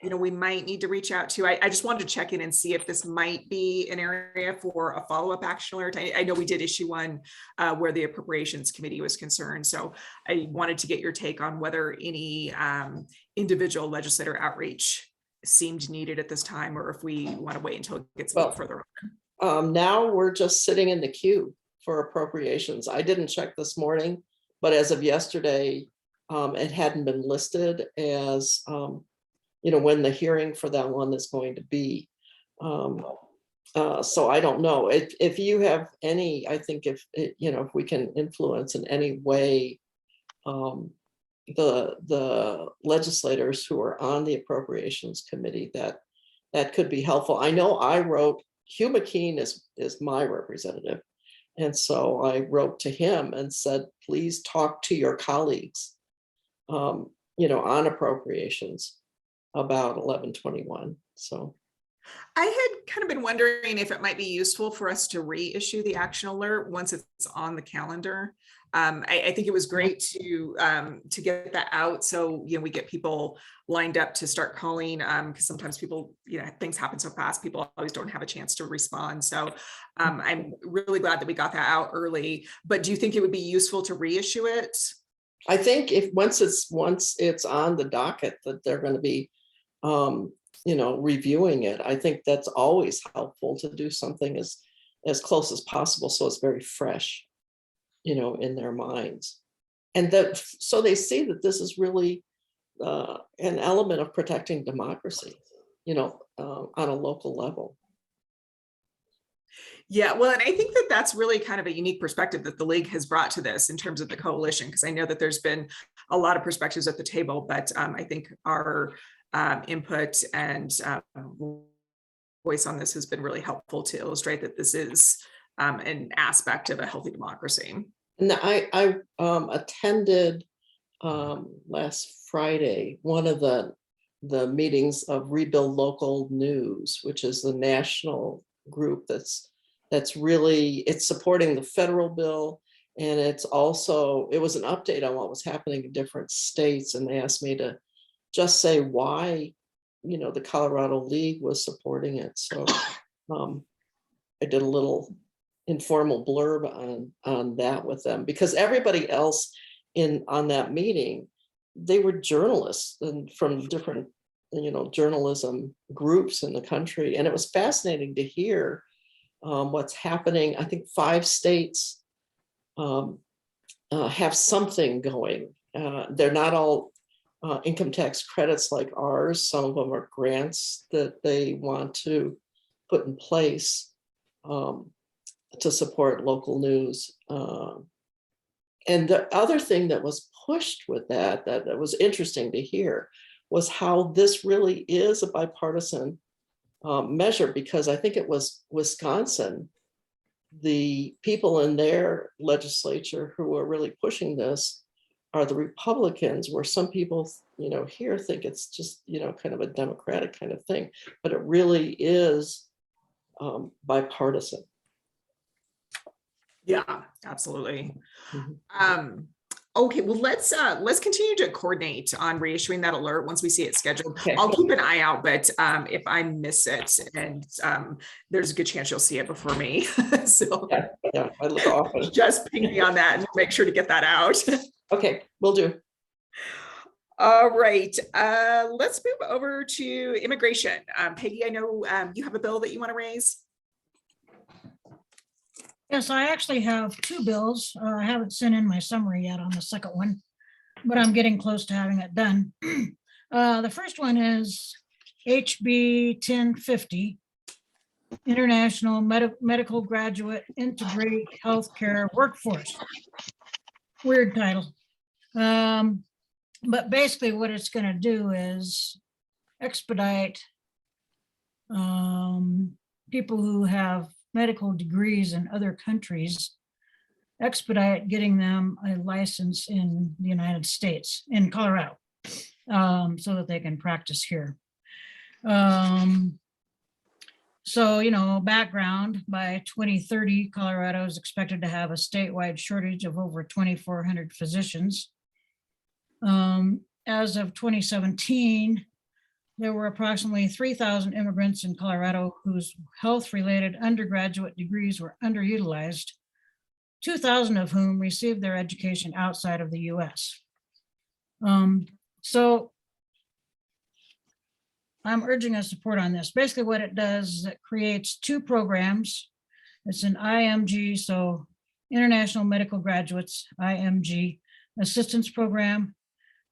we might need to reach out to. I just wanted to check in and see if this might be an area for a follow-up action alert. I know we did issue one where the Appropriations Committee was concerned. So I wanted to get your take on whether any individual legislator outreach seemed needed at this time, or if we want to wait until it gets a little further on. Now we're just sitting in the queue for appropriations. I didn't check this morning, but as of yesterday, it hadn't been listed as, when the hearing for that one is going to be. So I don't know. If you have any, I think if we can influence in any way the legislators who are on the Appropriations Committee, that could be helpful. I know I wrote, Hugh McKean is my representative. And so I wrote to him and said, please talk to your colleagues, on appropriations about 1121. So I had kind of been wondering if it might be useful for us to reissue the action alert once it's on the calendar. I think it was great to get that out, so we get people lined up to start calling, because sometimes people, things happen so fast, people always don't have a chance to respond. So I'm really glad that we got that out early. But do you think it would be useful to reissue it? I think if once it's on the docket that they're going to be reviewing it, I think that's always helpful to do something as close as possible, so it's very fresh, in their minds, and that so they see that this is really an element of protecting democracy, on a local level. Yeah, well, and I think that that's really kind of a unique perspective that the League has brought to this in terms of the coalition, because I know that there's been a lot of perspectives at the table, but I think our input and voice on this has been really helpful to illustrate that this is an aspect of a healthy democracy. And I attended last Friday one of the meetings of Rebuild Local News, which is the national group that's really, it's supporting the federal bill, and it was an update on what was happening in different states, and they asked me to just say why the Colorado League was supporting it. So I did a little informal blurb on that with them, because everybody else on that meeting, they were journalists and from different journalism groups in the country, and it was fascinating to hear what's happening. I think 5 states have something going. They're not all income tax credits like ours. Some of them are grants that they want to put in place to support local news. And the other thing that was pushed with that was interesting to hear was how this really is a bipartisan measure, because I think it was Wisconsin, the people in their legislature who were really pushing this are the Republicans, where some people, here think it's just, kind of a Democratic kind of thing, but it really is bipartisan. Yeah, absolutely. Mhm. Okay, well, let's continue to coordinate on reissuing that alert once we see it scheduled. Okay. I'll keep an eye out, but if I miss it, and there's a good chance you'll see it before me. So Yeah, I look often. just ping me on that and make sure to get that out. Okay, will do. All right, let's move over to immigration. Peggy, I know you have a bill that you want to raise. Yes, I actually have two bills. I haven't sent in my summary yet on the second one, but I'm getting close to having it done. The first one is HB 1050, International Medical Graduate Integrate Healthcare Workforce. Weird title. But basically what it's going to do is expedite people who have medical degrees in other countries, expedite getting them a license in the United States, in Colorado, so that they can practice here. So, background, by 2030, Colorado is expected to have a statewide shortage of over 2,400 physicians. As of 2017, there were approximately 3,000 immigrants in Colorado whose health-related undergraduate degrees were underutilized, 2,000 of whom received their education outside of the US. So I'm urging a support on this. Basically what it does is it creates two programs. It's an IMG, so International Medical Graduates, IMG Assistance Program,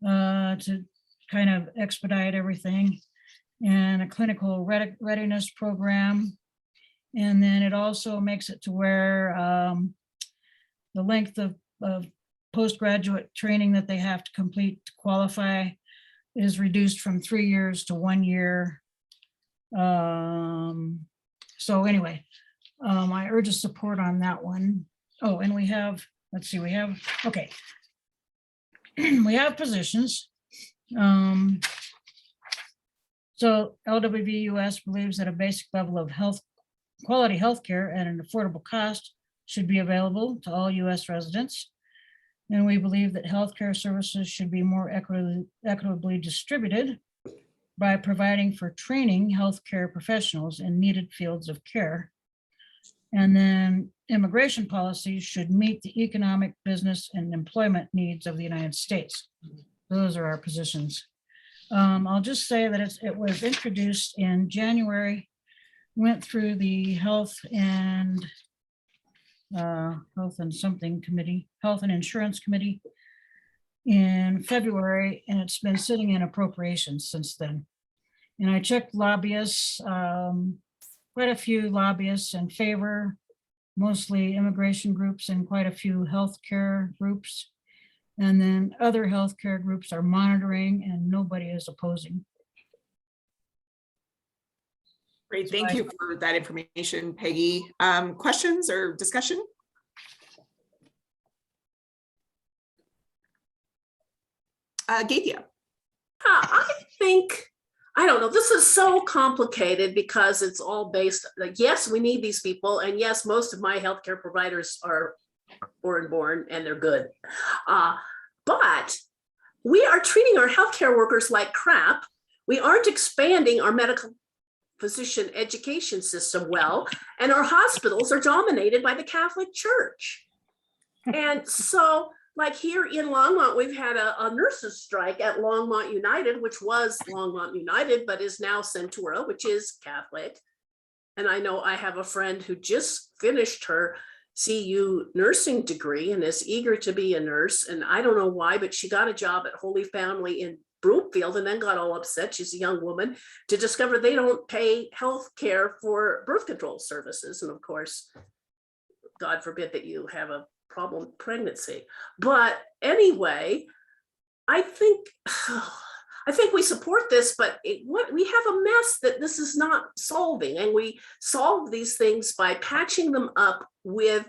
to kind of expedite everything, and a clinical readiness program. And then it also makes it to where the length of postgraduate training that they have to complete to qualify is reduced from 3 years to 1 year. So anyway, I urge a support on that one. Oh, and we have, let's see, we have positions. So LWVUS believes that a basic level of quality healthcare at an affordable cost should be available to all US residents. And we believe that healthcare services should be more equitably distributed by providing for training healthcare professionals in needed fields of care. And then immigration policies should meet the economic, business, and employment needs of the United States. Those are our positions. I'll just say that it was introduced in January, went through the Health and Insurance Committee in February, and it's been sitting in appropriations since then. And I checked lobbyists, quite a few lobbyists in favor, mostly immigration groups and quite a few healthcare groups. And then other healthcare groups are monitoring and nobody is opposing. Great, thank you for that information, Peggy. Questions or discussion? Gaithia. I don't know, this is so complicated because it's all based, like, yes, we need these people. And yes, most of my healthcare providers are foreign-born and they're good. But we are treating our healthcare workers like crap. We aren't expanding our medical physician education system well, and our hospitals are dominated by the Catholic Church. And so, like here in Longmont, we've had a nurses strike at Longmont United, which was Longmont United, but is now Centura, which is Catholic. And I know I have a friend who just finished her CU nursing degree and is eager to be a nurse. And I don't know why, but she got a job at Holy Family in Broomfield and then got all upset, she's a young woman, to discover they don't pay health care for birth control services. And of course, God forbid that you have a problem with pregnancy. But anyway, I think we support this, but we have a mess that this is not solving. And we solve these things by patching them up with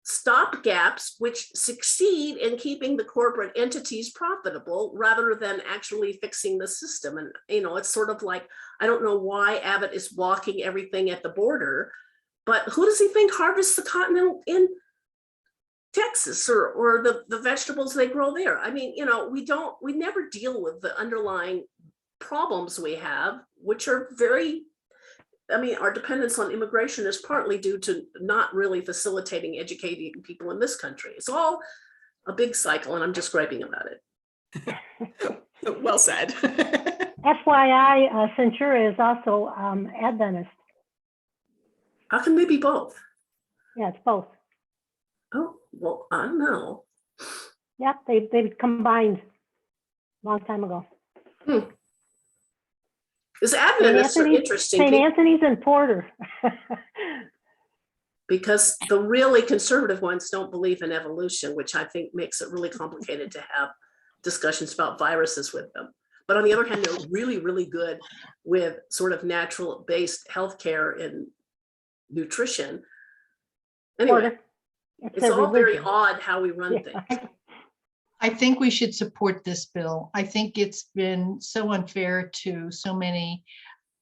stopgaps which succeed in keeping the corporate entities profitable rather than actually fixing the system. And, you know, it's sort of like, I don't know why Abbott is blocking everything at the border, but who does he think harvests the cotton in Texas or the vegetables they grow there? I mean, you know, we never deal with the underlying problems we have, which are very, I mean, our dependence on immigration is partly due to not really facilitating educating people in this country. It's all a big cycle, and I'm just griping about it. Well said. FYI, Centura is also Adventist. How can they be both? Yeah, it's both. Oh, well, I don't know. Yep, they combined a long time ago. Because Adventists are interesting St. people, Anthony's and Porter. because the really conservative ones don't believe in evolution, which I think makes it really complicated to have discussions about viruses with them. But on the other hand, they're really, really good with sort of natural-based healthcare and nutrition. Anyway, Porter. it's their all very religion. odd how we run Yeah. things. I think we should support this bill. I think it's been so unfair to so many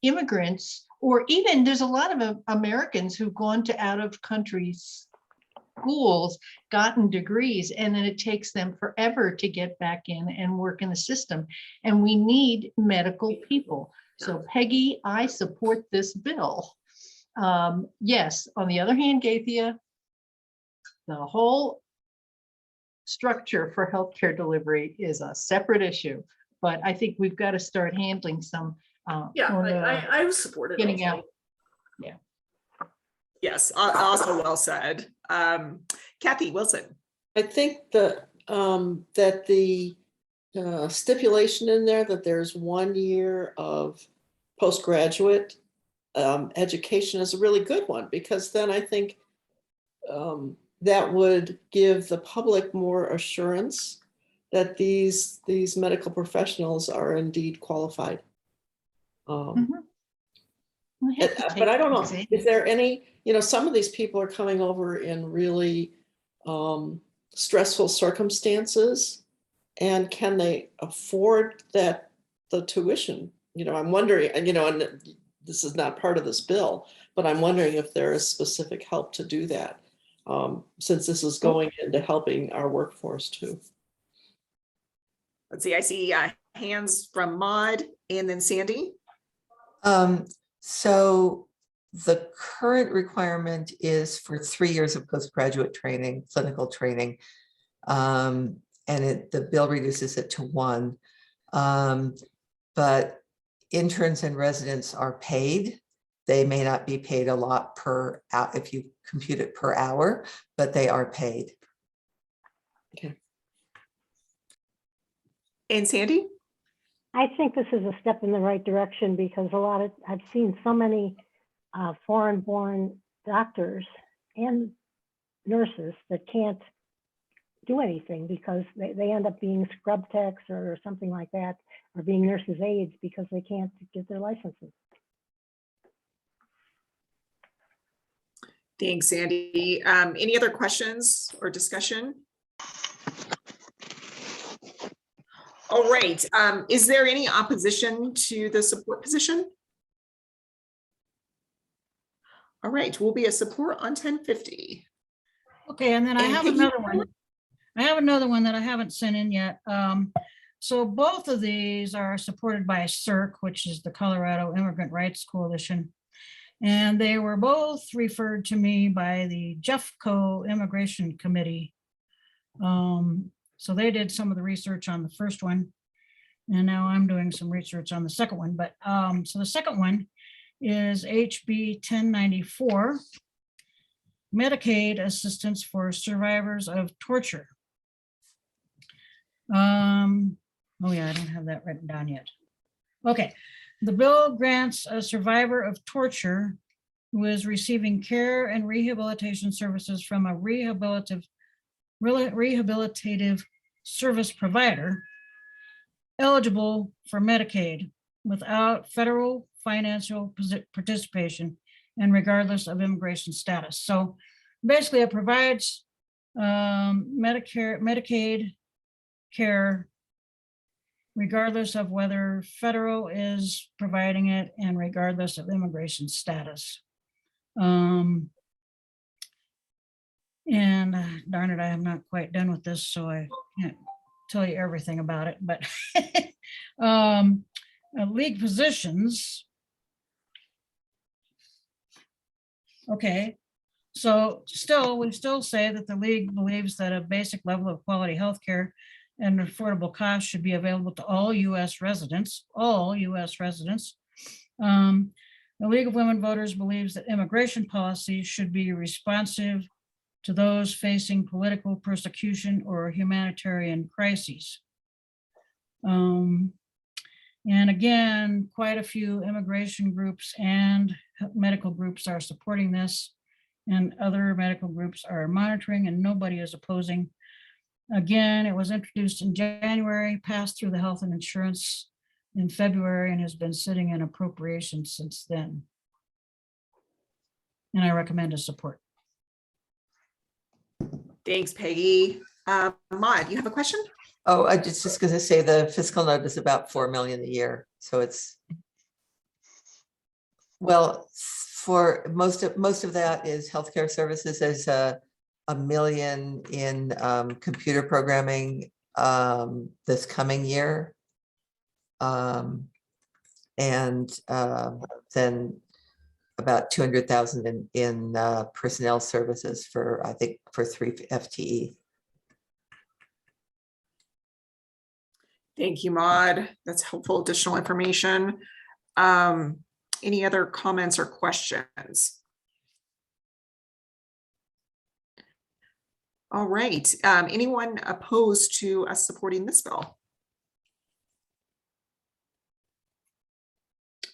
immigrants, or even there's a lot of Americans who've gone to out of country schools, gotten degrees, and then it takes them forever to get back in and work in the system. And we need medical people. So Peggy, I support this bill. Yes, on the other hand, Gaithia, the whole structure for healthcare delivery is a separate issue, but I think we've got to start handling some. Yeah, I support it. Getting also. out. Yeah. Yes, also well said. Kathy Wilson. I think that the stipulation in there that there's 1 year of postgraduate education is a really good one, because then I think that would give the public more assurance that these medical professionals are indeed qualified. But I don't know, is there any, some of these people are coming over in really stressful circumstances, and can they afford the tuition? I'm wondering, and this is not part of this bill, but I'm wondering if there is specific help to do that, since this is going into helping our workforce too. Let's see, I see hands from Maud and then Sandy. So the current requirement is for 3 years of postgraduate training, clinical training. And the bill reduces it to 1. But interns and residents are paid. They may not be paid a lot per hour if you compute it per hour, but they are paid. Okay. And Sandy? I think this is a step in the right direction, because I've seen so many foreign-born doctors and nurses that can't do anything because they end up being scrub techs or something like that, or being nurses' aides because they can't get their licenses. Thanks, Sandy. Any other questions or discussion? All right. Is there any opposition to the support position? All right, we'll be a support on 1050. Okay, and then I And have Peggy? another one. I have another one that I haven't sent in yet. So both of these are supported by CIRC, which is the Colorado Immigrant Rights Coalition. And they were both referred to me by the Jeffco Immigration Committee. So they did some of the research on the first one, and now I'm doing some research on the second one. But so the second one is HB 1094, Medicaid Assistance for Survivors of Torture. Oh yeah, I don't have that written down yet. Okay, the bill grants a survivor of torture who is receiving care and rehabilitation services from a rehabilitative service provider eligible for Medicaid without federal financial participation and regardless of immigration status. So basically it provides Medicaid care, regardless of whether federal is providing it and regardless of immigration status. And darn it, I am not quite done with this, so I can't tell you everything about it, but league positions. Okay, so we still say that the league believes that a basic level of quality healthcare and affordable cost should be available to all U.S. residents, The League of Women Voters believes that immigration policy should be responsive to those facing political persecution or humanitarian crises. And again, quite a few immigration groups and medical groups are supporting this, and other medical groups are monitoring, and nobody is opposing. Again, it was introduced in January, passed through the Health and Insurance in February, and has been sitting in appropriations since then. And I recommend a support. Thanks, Peggy. Maud, you have a question? Oh, I just going to say the fiscal note is about 4 million a year. So it's, well, for most of that is healthcare services. There's a million in computer programming this coming year. And then about 200,000 in personnel services for, I think, for 3 FTE. Thank you, Maud. That's helpful additional information. Any other comments or questions? All right. Anyone opposed to us supporting this bill?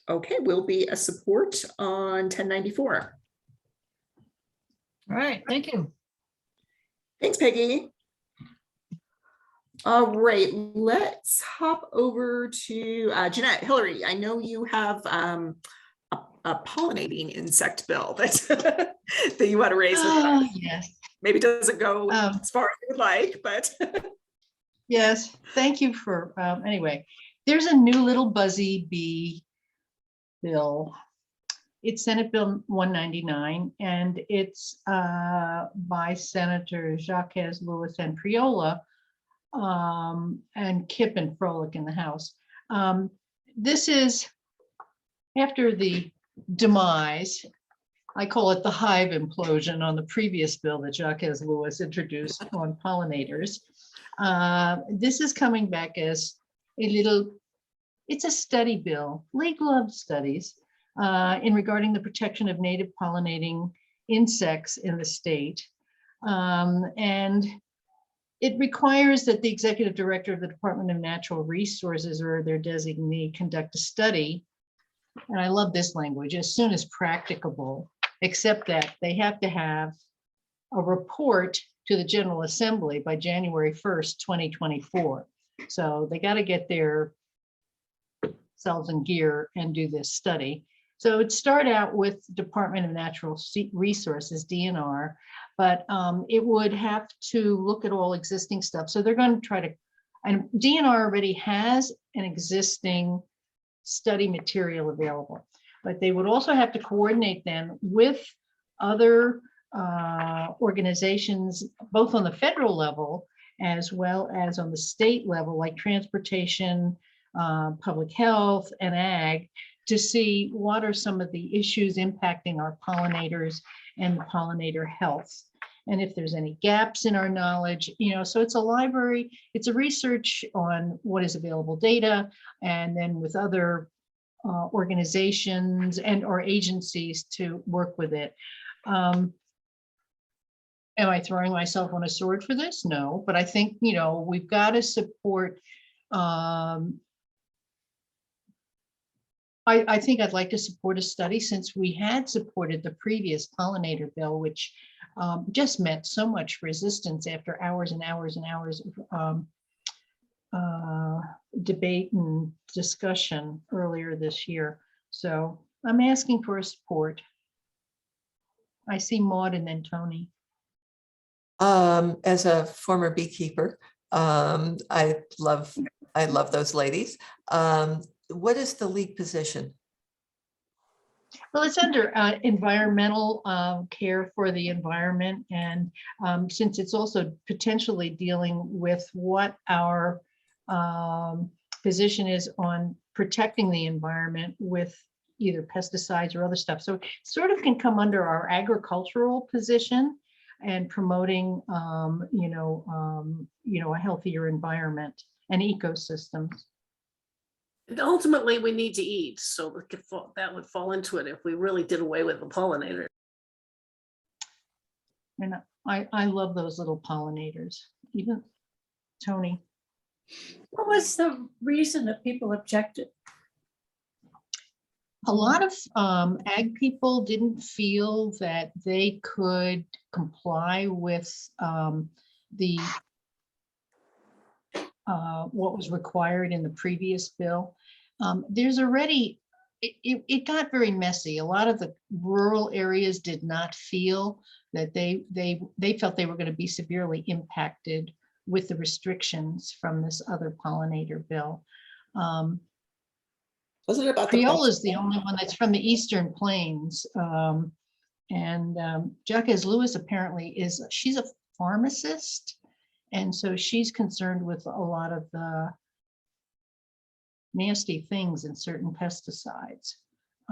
Okay, will be a support on 1094. All right, thank you. Thanks, Peggy. All right, let's hop over to Jeanette. Hillary, I know you have a pollinating insect bill that, that you want to raise with us. Yes. Maybe it doesn't go as far as you would like, but. Yes, thank you for, anyway, there's a new little buzzy bee bill. It's Senate Bill 199, and it's by Senator Jacques Lewis and Priola, and Kip and Froelich in the House. This is after the demise, I call it the hive implosion on the previous bill that Jacques Lewis introduced on pollinators. This is coming back as a little, it's a study bill, legal of studies in regarding the protection of native pollinating insects in the state. And it requires that the executive director of the Department of Natural Resources or their designee conduct a study. And I love this language, as soon as practicable, except that they have to have a report to the General Assembly by January 1st, 2024. So they got to get their selves in gear and do this study. So it'd start out with Department of Natural Resources, DNR, but it would have to look at all existing stuff. So they're going to try to, and DNR already has an existing study material available, but they would also have to coordinate then with other organizations, both on the federal level as well as on the state level, like transportation, public health, and ag, to see what are some of the issues impacting our pollinators and the pollinator health. And if there's any gaps in our knowledge, you know, so it's a library, it's a research on what is available data, and then with other organizations and or agencies to work with it. Am I throwing myself on a sword for this? No, but I think, you know, we've got to support. I think I'd like to support a study, since we had supported the previous pollinator bill, which just met so much resistance after hours and hours and hours of debate and discussion earlier this year. So I'm asking for a support. I see Maud and then Tony. As a former beekeeper, I love those ladies. What is the league position? Well, it's under environmental care for the environment. And since it's also potentially dealing with what our position is on protecting the environment with either pesticides or other stuff. So it sort of can come under our agricultural position and promoting, a healthier environment and ecosystems. And ultimately, we need to eat, so that would fall into it if we really did away with the pollinator. And I love those little pollinators, even Tony. What was the reason that people objected? A lot of ag people didn't feel that they could comply with what was required in the previous bill. There's already, it got very messy. A lot of the rural areas did not feel that they felt they were going to be severely impacted with the restrictions from this other pollinator bill. Was it about the Creole is the only one that's from the Eastern Plains. And Jacques Lewis apparently she's a pharmacist. And so she's concerned with a lot of the nasty things in certain pesticides.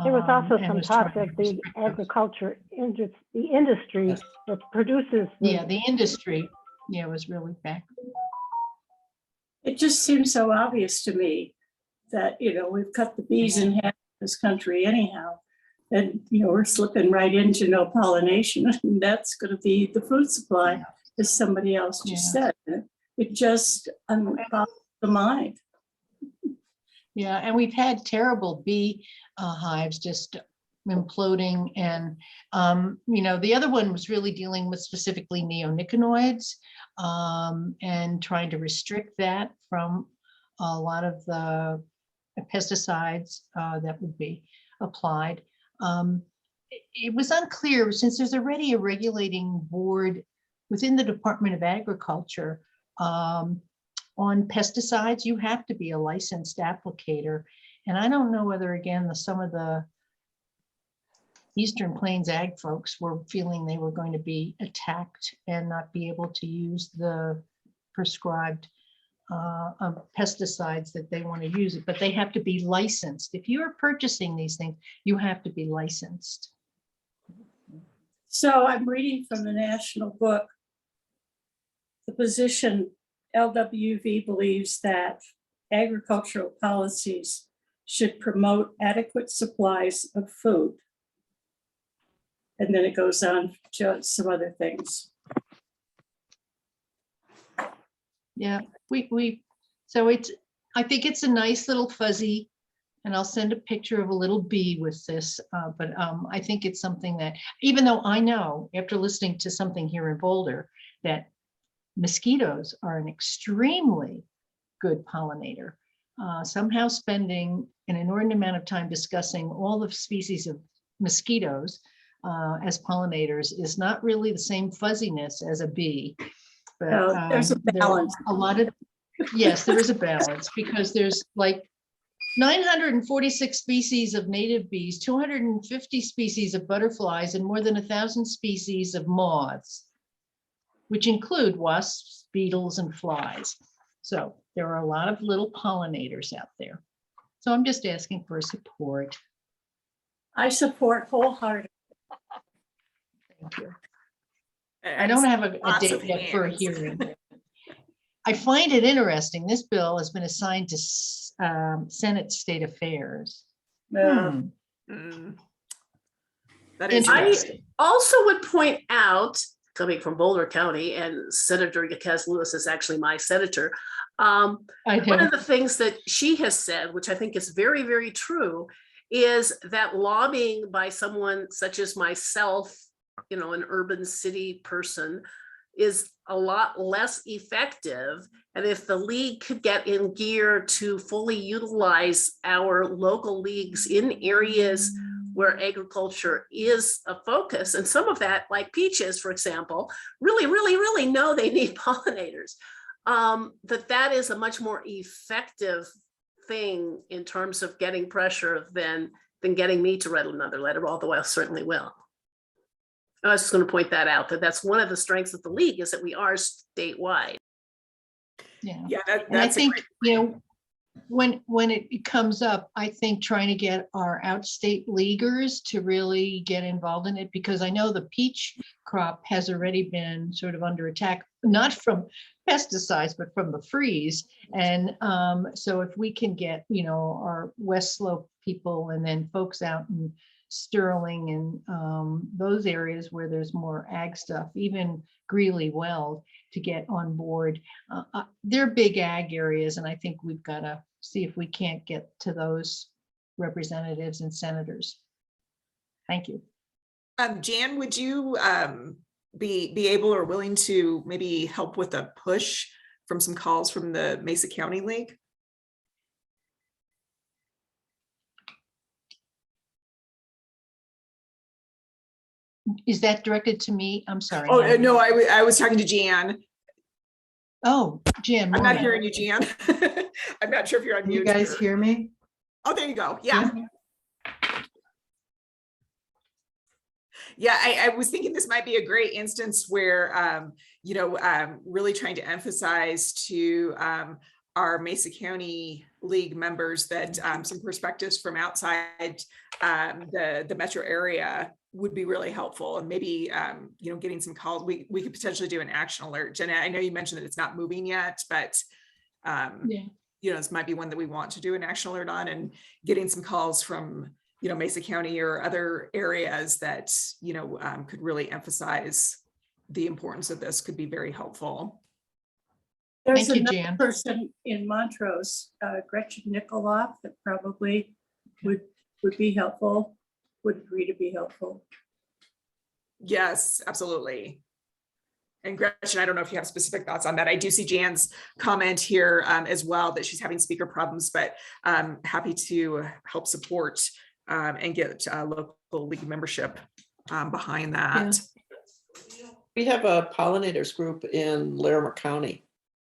There was also and some was talk trying that to the restrict those. agriculture, the industry that produces. The industry, was really back. It just seems so obvious to me that, we've cut the bees in half in this country anyhow. And, we're slipping right into no pollination, and that's going to be the food supply, as somebody else just said. It just boggles the mind. Yeah, and we've had terrible bee hives just imploding. And, the other one was really dealing with specifically neonicotinoids and trying to restrict that from a lot of the pesticides that would be applied. It was unclear, since there's already a regulating board within the Department of Agriculture on pesticides. You have to be a licensed applicator. And I don't know whether, again, some of the Eastern Plains ag folks were feeling they were going to be attacked and not be able to use the prescribed pesticides that they want to use it, but they have to be licensed. If you are purchasing these things, you have to be licensed. So I'm reading from the National Book. The position LWV believes that agricultural policies should promote adequate supplies of food. And then it goes on to some other things. Yeah, so I think it's a nice little fuzzy, and I'll send a picture of a little bee with this, but I think it's something that, even though I know after listening to something here in Boulder, that mosquitoes are an extremely good pollinator, somehow spending an inordinate amount of time discussing all the species of mosquitoes as pollinators is not really the same fuzziness as a bee. But there's a balance. A lot of, yes, there is a balance, because there's like 946 species of native bees, 250 species of butterflies, and more than 1,000 species of moths, which include wasps, beetles, and flies. So there are a lot of little pollinators out there. So I'm just asking for support. I support wholeheartedly. Thank you. I don't have a Lots date of yet for a hands. hearing. I find it interesting. This bill has been assigned to Senate State Affairs. Mm. That is Interesting. Also would point out, coming from Boulder County, and Senator Yacaz Lewis is actually my senator. I One know. of the things that she has said, which I think is very, very true, is that lobbying by someone such as myself, an urban city person, is a lot less effective. And if the league could get in gear to fully utilize our local leagues in areas where agriculture is a focus. And some of that, like peaches, for example, really know they need pollinators. That is a much more effective thing in terms of getting pressure than getting me to write another letter, although I certainly will. I was just going to point that out, that's one of the strengths of the league, is that we are statewide. Yeah. Yeah, And I that's a think, great you know, when it comes up, I think trying to get our outstate leaguers to really get involved in it, because I know the peach crop has already been sort of under attack, not from pesticides, but from the freeze. And so if we can get, you know, our West Slope people and then folks out in Sterling and those areas where there's more ag stuff, even Greeley Well, to get on board. They're big ag areas, and I think we've got to see if we can't get to those representatives and senators. Thank you. Jan, would you be able or willing to maybe help with a push from some calls from the Mesa County League? Is that directed to me? I'm sorry. Oh, no, I was talking to Jan. Oh, Jan. I'm not Mormon. hearing you, Jan. I'm not sure if you're on Can mute. you guys hear me? Oh, there you go. Yeah. Yeah, I was thinking this might be a great instance where, you know, really trying to emphasize to our Mesa County League members that some perspectives from outside the metro area would be really helpful, and maybe you know, getting some calls. We could potentially do an action alert. Jenna, I know you mentioned that it's not moving yet, but Yeah. you know, this might be one that we want to do an action alert on, and getting some calls from, you know, Mesa County or other areas that, you know, could really emphasize the importance of this could be very helpful. There's Thank you, another Jan. person in Montrose, Gretchen Nikoloff, that probably would be helpful, would agree to be helpful. Yes, absolutely. And Gretchen, I don't know if you have specific thoughts on that. I do see Jan's comment here as well, that she's having speaker problems, but happy to help support and get local league membership behind that. Yeah. We have a pollinators group in Larimer County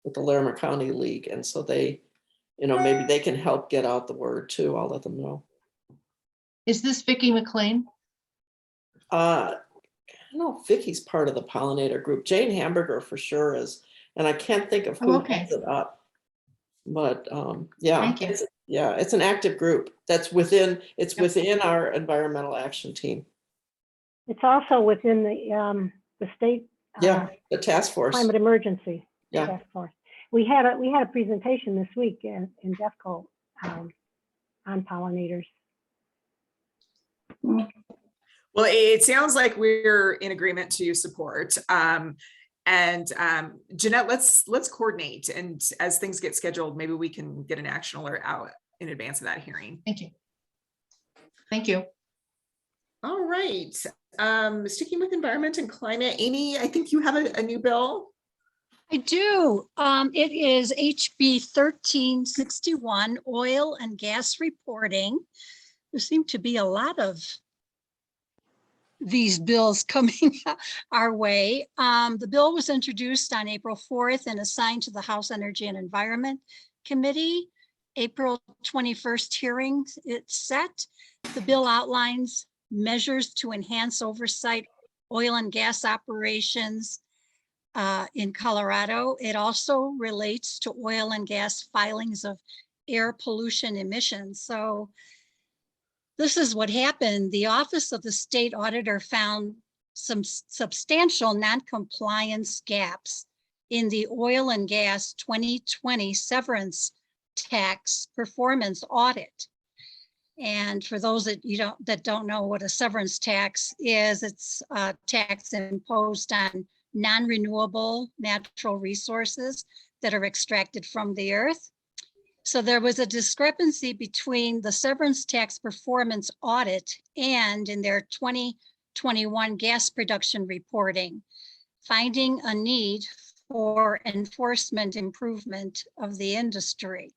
with the Larimer County League. And so they, you know, maybe they can help get out the word too. I'll let them know. Is this Vicki McLean? I don't know if Vicky's part of the pollinator group. Jane Hamburger for sure is, and I can't think of who Oh, okay. heads it up. But yeah, Thank you. it's an active group that's within, it's within our environmental action team. It's also within the state. Yeah, the task force. Climate emergency Yeah. task force. We had a presentation this week in DEFCO on pollinators. Well, it sounds like we're in agreement to support. And Jeanette, let's coordinate, and as things get scheduled, maybe we can get an action alert out in advance of that hearing. Thank you. Thank you. All right. Sticking with environment and climate, Amy, I think you have a new bill. I do. It is HB 1361, oil and gas reporting. There seem to be a lot of these bills coming our way. The bill was introduced on April 4th and assigned to the House Energy and Environment Committee. April 21st hearing it's set. The bill outlines measures to enhance oversight oil and gas operations in Colorado. It also relates to oil and gas filings of air pollution emissions. So this is what happened. The Office of the State Auditor found some substantial non-compliance gaps in the oil and gas 2020 severance tax performance audit. And for those that don't know what a severance tax is, it's a tax imposed on non-renewable natural resources that are extracted from the earth. So there was a discrepancy between the severance tax performance audit and in their 2021 gas production reporting, finding a need for enforcement improvement of the industry.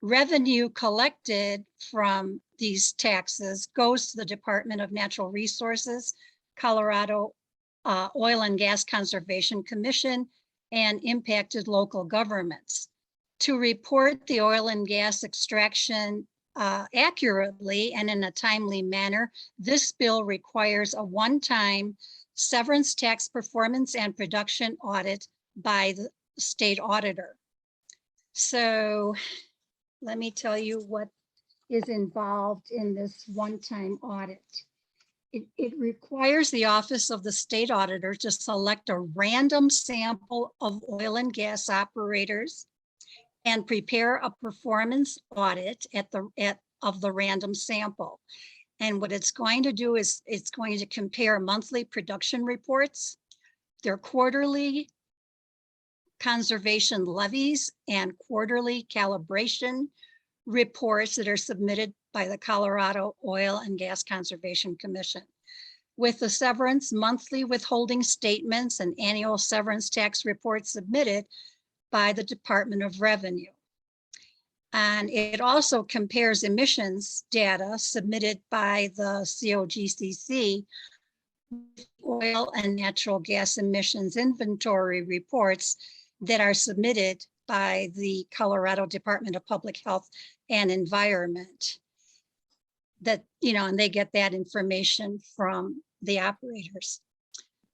revenue collected from these taxes goes to the Department of Natural Resources, Colorado Oil and Gas Conservation Commission, and impacted local governments. To report the oil and gas extraction accurately and in a timely manner, this bill requires a one-time severance tax performance and production audit by the state auditor. So let me tell you what is involved in this one-time audit. It requires the Office of the State Auditor to select a random sample of oil and gas operators and prepare a performance audit of the random sample. And what it's going to do is it's going to compare monthly production reports, their quarterly conservation levies, and quarterly calibration reports that are submitted by the Colorado Oil and Gas Conservation Commission. With the severance monthly withholding statements and annual severance tax reports submitted by the Department of Revenue. And it also compares emissions data submitted by the COGCC with oil and natural gas emissions inventory reports that are submitted by the Colorado Department of Public Health and Environment. That, you know, and they get that information from the operators.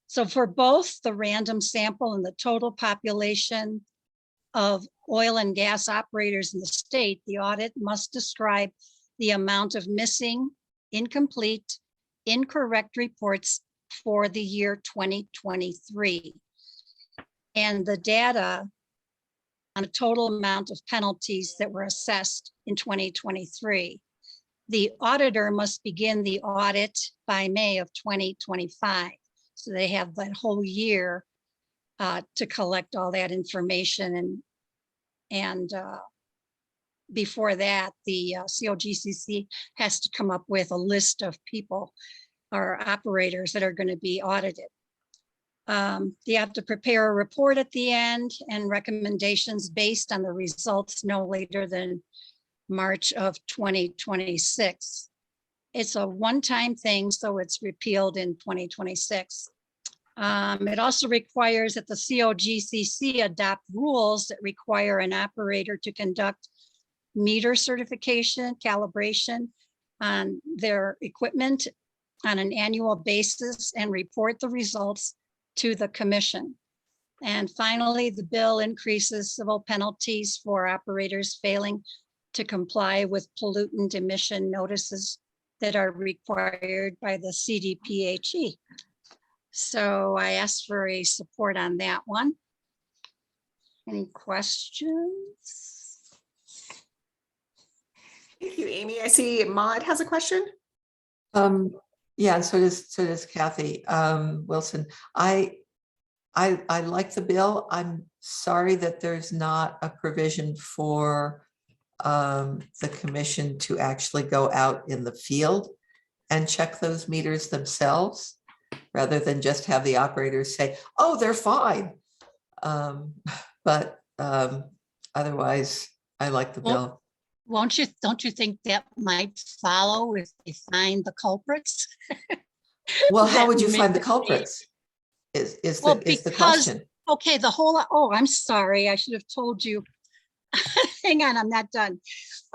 So for both the random sample and the total population of oil and gas operators in the state, the audit must describe the amount of missing, incomplete, incorrect reports for the year 2023. And the data on a total amount of penalties that were assessed in 2023. The auditor must begin the audit by May of 2025. So they have that whole year to collect all that information. And before that, the COGCC has to come up with a list of people or operators that are going to be audited. You have to prepare a report at the end and recommendations based on the results no later than March of 2026. It's a one-time thing, so it's repealed in 2026. It also requires that the COGCC adopt rules that require an operator to conduct meter certification, calibration on their equipment on an annual basis and report the results to the commission. And finally, the bill increases civil penalties for operators failing to comply with pollutant emission notices that are required by the CDPHE. So I asked for a support on that one. Any questions? Thank you, Amy. I see Maud has a question. Yeah, so does Kathy Wilson. I like the bill. I'm sorry that there's not a provision for the commission to actually go out in the field and check those meters themselves, rather than just have the operators say, oh, they're fine. But otherwise, I like the bill. Don't you think that might follow if they find the culprits? Well, how would you find the culprits? Is the question. Okay, I'm sorry, I should have told you. Hang on, I'm not done.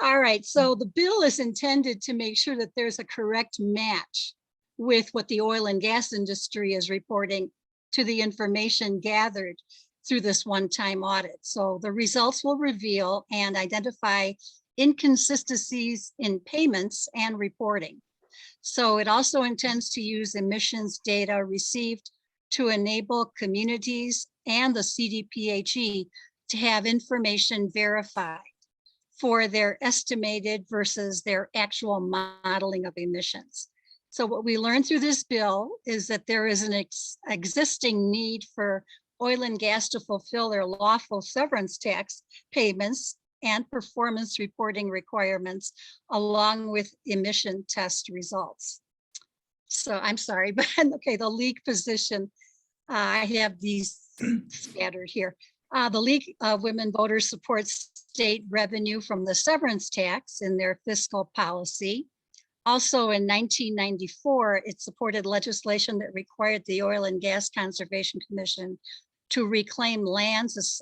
All right, so the bill is intended to make sure that there's a correct match with what the oil and gas industry is reporting to the information gathered through this one-time audit. So the results will reveal and identify inconsistencies in payments and reporting. So it also intends to use emissions data received to enable communities and the CDPHE to have information verified for their estimated versus their actual modeling of emissions. So what we learned through this bill is that there is an existing need for oil and gas to fulfill their lawful severance tax payments and performance reporting requirements, along with emission test results. So I'm sorry, but okay, the league position, I have these scattered here. The League of Women Voters supports state revenue from the severance tax in their fiscal policy. Also in 1994, it supported legislation that required the Oil and Gas Conservation Commission to reclaim lands,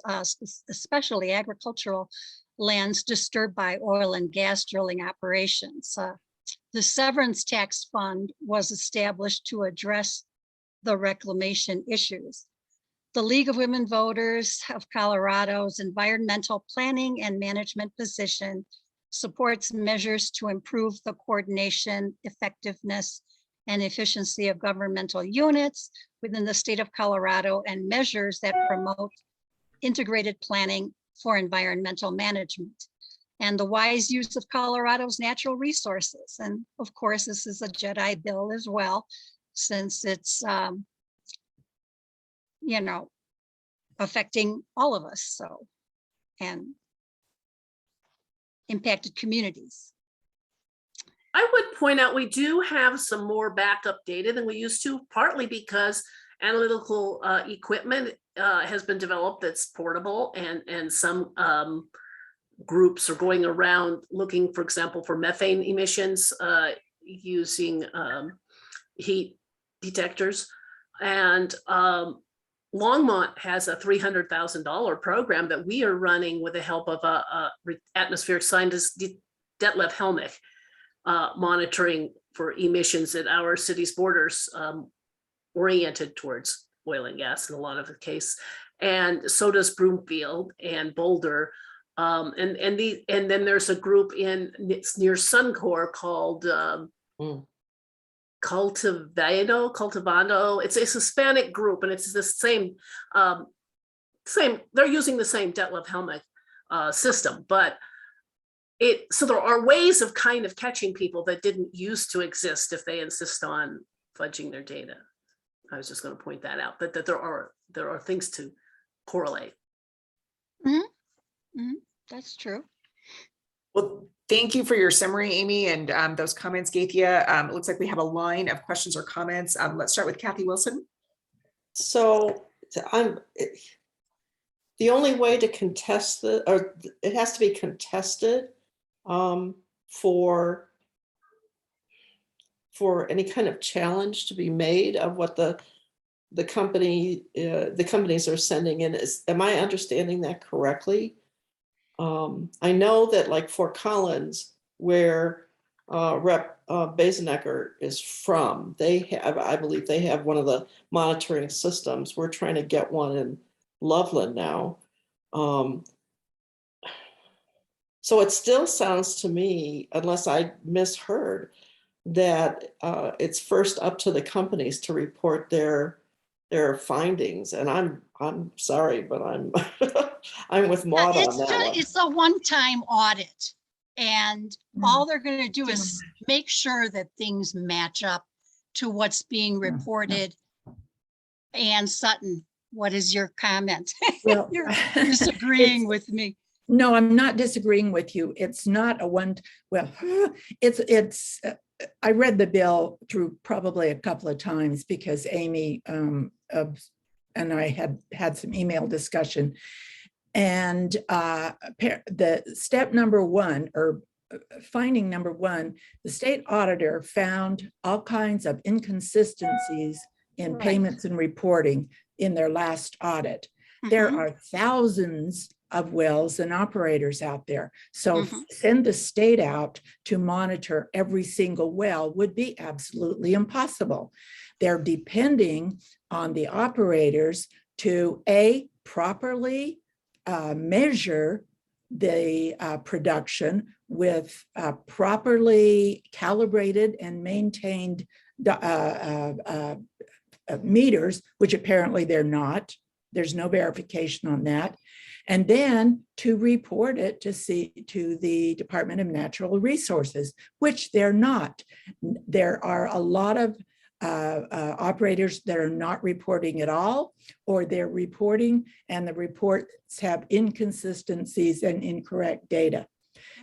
especially agricultural lands disturbed by oil and gas drilling operations. The Severance Tax Fund was established to address the reclamation issues. The League of Women Voters of Colorado's environmental planning and management position supports measures to improve the coordination, effectiveness, and efficiency of governmental units within the state of Colorado and measures that promote integrated planning for environmental management and the wise use of Colorado's natural resources. And of course, this is a JEDI bill as well, since it's, you know, affecting all of us, so, and impacted communities. I would point out, we do have some more backup data than we used to, partly because analytical equipment has been developed that's portable, and some groups are going around looking, for example, for methane emissions using heat detectors. And Longmont has a $300,000 program that we are running with the help of a atmospheric scientist, Detlef Helmich, monitoring for emissions at our city's borders, oriented towards oil and gas in a lot of the case. And so does Broomfield and Boulder. And then there's a group it's near Suncor called Cultivando. It's a Hispanic group, and it's the same, they're using the same Detlef Helmich system, but so there are ways of kind of catching people that didn't used to exist if they insist on fudging their data. I was just going to point that out, that there are things to correlate. Mm-hmm. Mm-hmm. That's true. Well, thank you for your summary, Amy, and those comments, Gaithia. It looks like we have a line of questions or comments. Let's start with Kathy Wilson. So the only way to contest it has to be contested for any kind of challenge to be made of what the companies are sending in. Am I understanding that correctly? I know that, like, Fort Collins, where Rep. Basenecker is from, I believe they have one of the monitoring systems. We're trying to get one in Loveland now. So it still sounds to me, unless I misheard, that it's first up to the companies to report their findings. And I'm sorry, but I'm I'm with Maud on that one. It's a one-time audit, and all they're going to do is make sure that things match up to what's being reported. And Sutton, what is your comment? Well, You're disagreeing with me. No, I'm not disagreeing with you. It's not a one, well, it's I read the bill through probably a couple of times because Amy and I had some email discussion. And the step number one, or finding number one, the state auditor found all kinds of inconsistencies in payments and reporting in their last audit. There are thousands of wells and operators out there. So send the state out to monitor every single well would be absolutely impossible. They're depending on the operators to properly measure the production with properly calibrated and maintained meters, which apparently they're not. There's no verification on that. And then to report it to the Department of Natural Resources, which they're not. There are a lot of operators that are not reporting at all, or they're reporting and the reports have inconsistencies and incorrect data.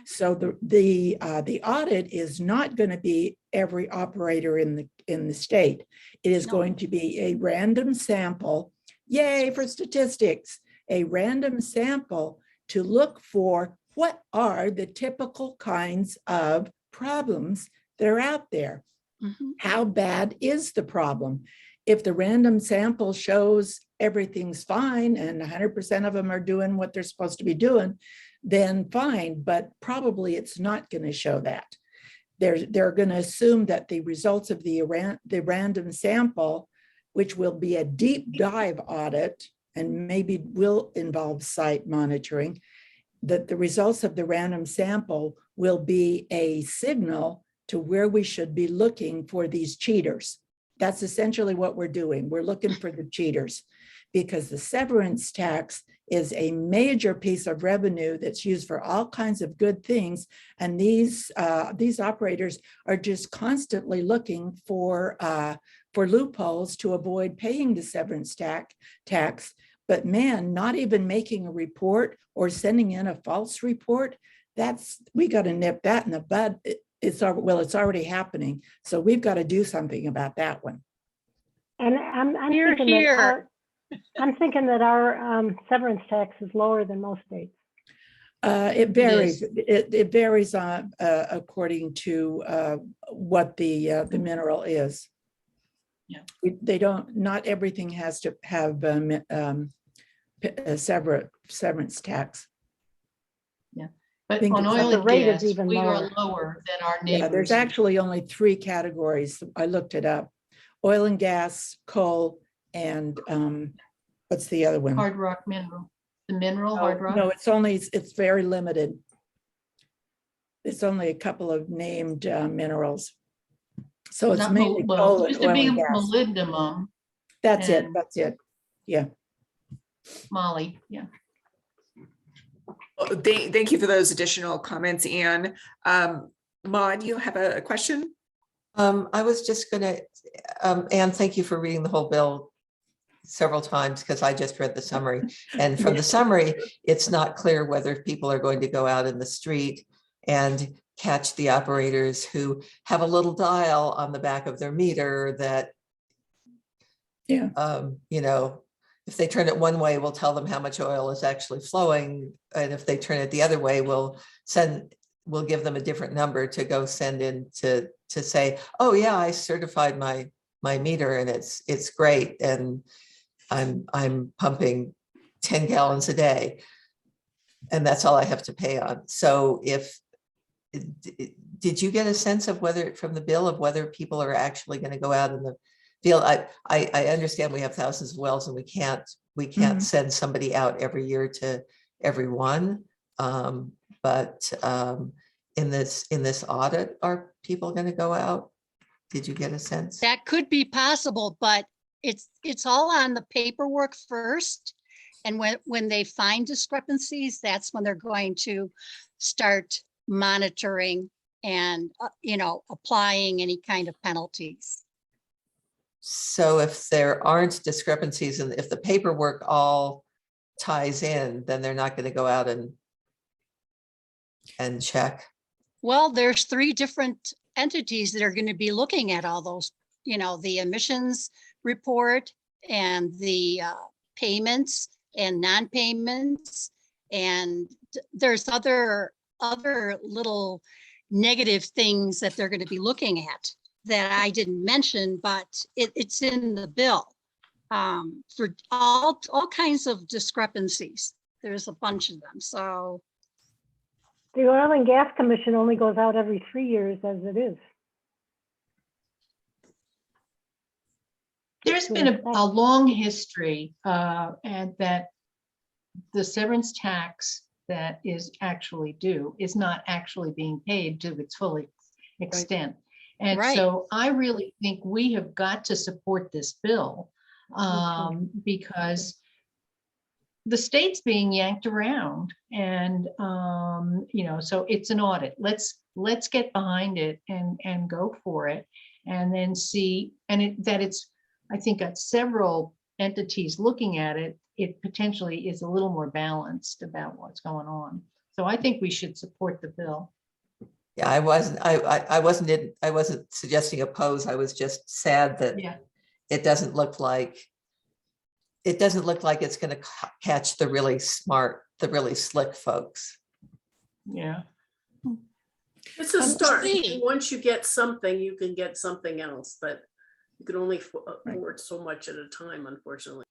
So the audit is not going to be every operator in the state. It is going to be a random sample. Yay for statistics. a random sample to look for what are the typical kinds of problems that are out there. Mhm. How bad is the problem? If the random sample shows everything's fine and 100% of them are doing what they're supposed to be doing, then fine, but probably it's not going to show that. They're going to assume that the results of the random sample, which will be a deep dive audit and maybe will involve site monitoring, that the results of the random sample will be a signal to where we should be looking for these cheaters. That's essentially what we're doing. We're looking for the cheaters because the severance tax is a major piece of revenue that's used for all kinds of good things. And these operators are just constantly looking for loopholes to avoid paying the severance tax. But man, not even making a report or sending in a false report, we got to nip that in the bud. It's already happening. So we've got to do something about that one. And I'm Hear, thinking that hear. I'm thinking that our severance tax is lower than most states. It varies. It varies on according to what the mineral is. Yeah. They don't. Not everything has to have a severance tax. Yeah, but think on it's- oil the and rate is gas, even we are lower. lower than our Yeah, neighbors. there's actually only 3 categories. I looked it up: oil and gas, coal, and what's the other one? Hard rock mineral, the mineral hard rock. No, it's very limited. It's only a couple of named minerals. So it's Not mainly well, coal it and used to oil be and gas. molybdenum, That's it. and- That's it. Yeah. moly, yeah. Well, thank you for those additional comments, Anne. Maud, you have a question? I was just gonna, Anne, thank you for reading the whole bill several times because I just read the summary. And from the summary, it's not clear whether people are going to go out in the street and catch the operators who have a little dial on the back of their meter that, Yeah. you know, if they turn it one way, we'll tell them how much oil is actually flowing. And if they turn it the other way, we'll give them a different number to go send in to say, oh yeah, I certified my meter and it's great. And I'm pumping 10 gallons a day. And that's all I have to pay on. So did you get a sense of whether from the bill of whether people are actually going to go out in the field? I understand we have thousands of wells and we can't send somebody out every year to every one. But in this audit, are people going to go out? Did you get a sense? That could be possible, but it's all on the paperwork first. And when they find discrepancies, that's when they're going to start monitoring and, applying any kind of penalties. So if there aren't discrepancies and if the paperwork all ties in, then they're not going to go out and check. Well, there's 3 different entities that are going to be looking at all those, the emissions report and the payments and non-payments. And there's other little negative things that they're going to be looking at that I didn't mention, but it's in the bill for all kinds of discrepancies. There's a bunch of them. So The Oil and Gas Commission only goes out every 3 years as it is. There's been a long history and that the severance tax that is actually due is not actually being paid to its full extent. And Right. so I really think we have got to support this bill because the state's being yanked around and, so it's an audit. Let's get behind it and go for it and then see, and I think got several entities looking at it, it potentially is a little more balanced about what's going on. So I think we should support the bill. Yeah, I wasn't suggesting oppose. I was just sad that Yeah. it doesn't look like it doesn't look like it's going to catch the really smart, the really slick folks. Yeah. It's a start. see. And once you get something, you can get something else, but you can only afford so much at a time, unfortunately.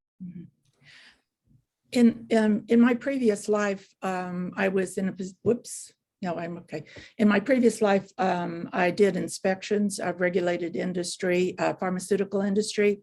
In my previous life, I was in a, whoops, no, I'm okay. In my previous life, I did inspections of regulated industry, pharmaceutical industry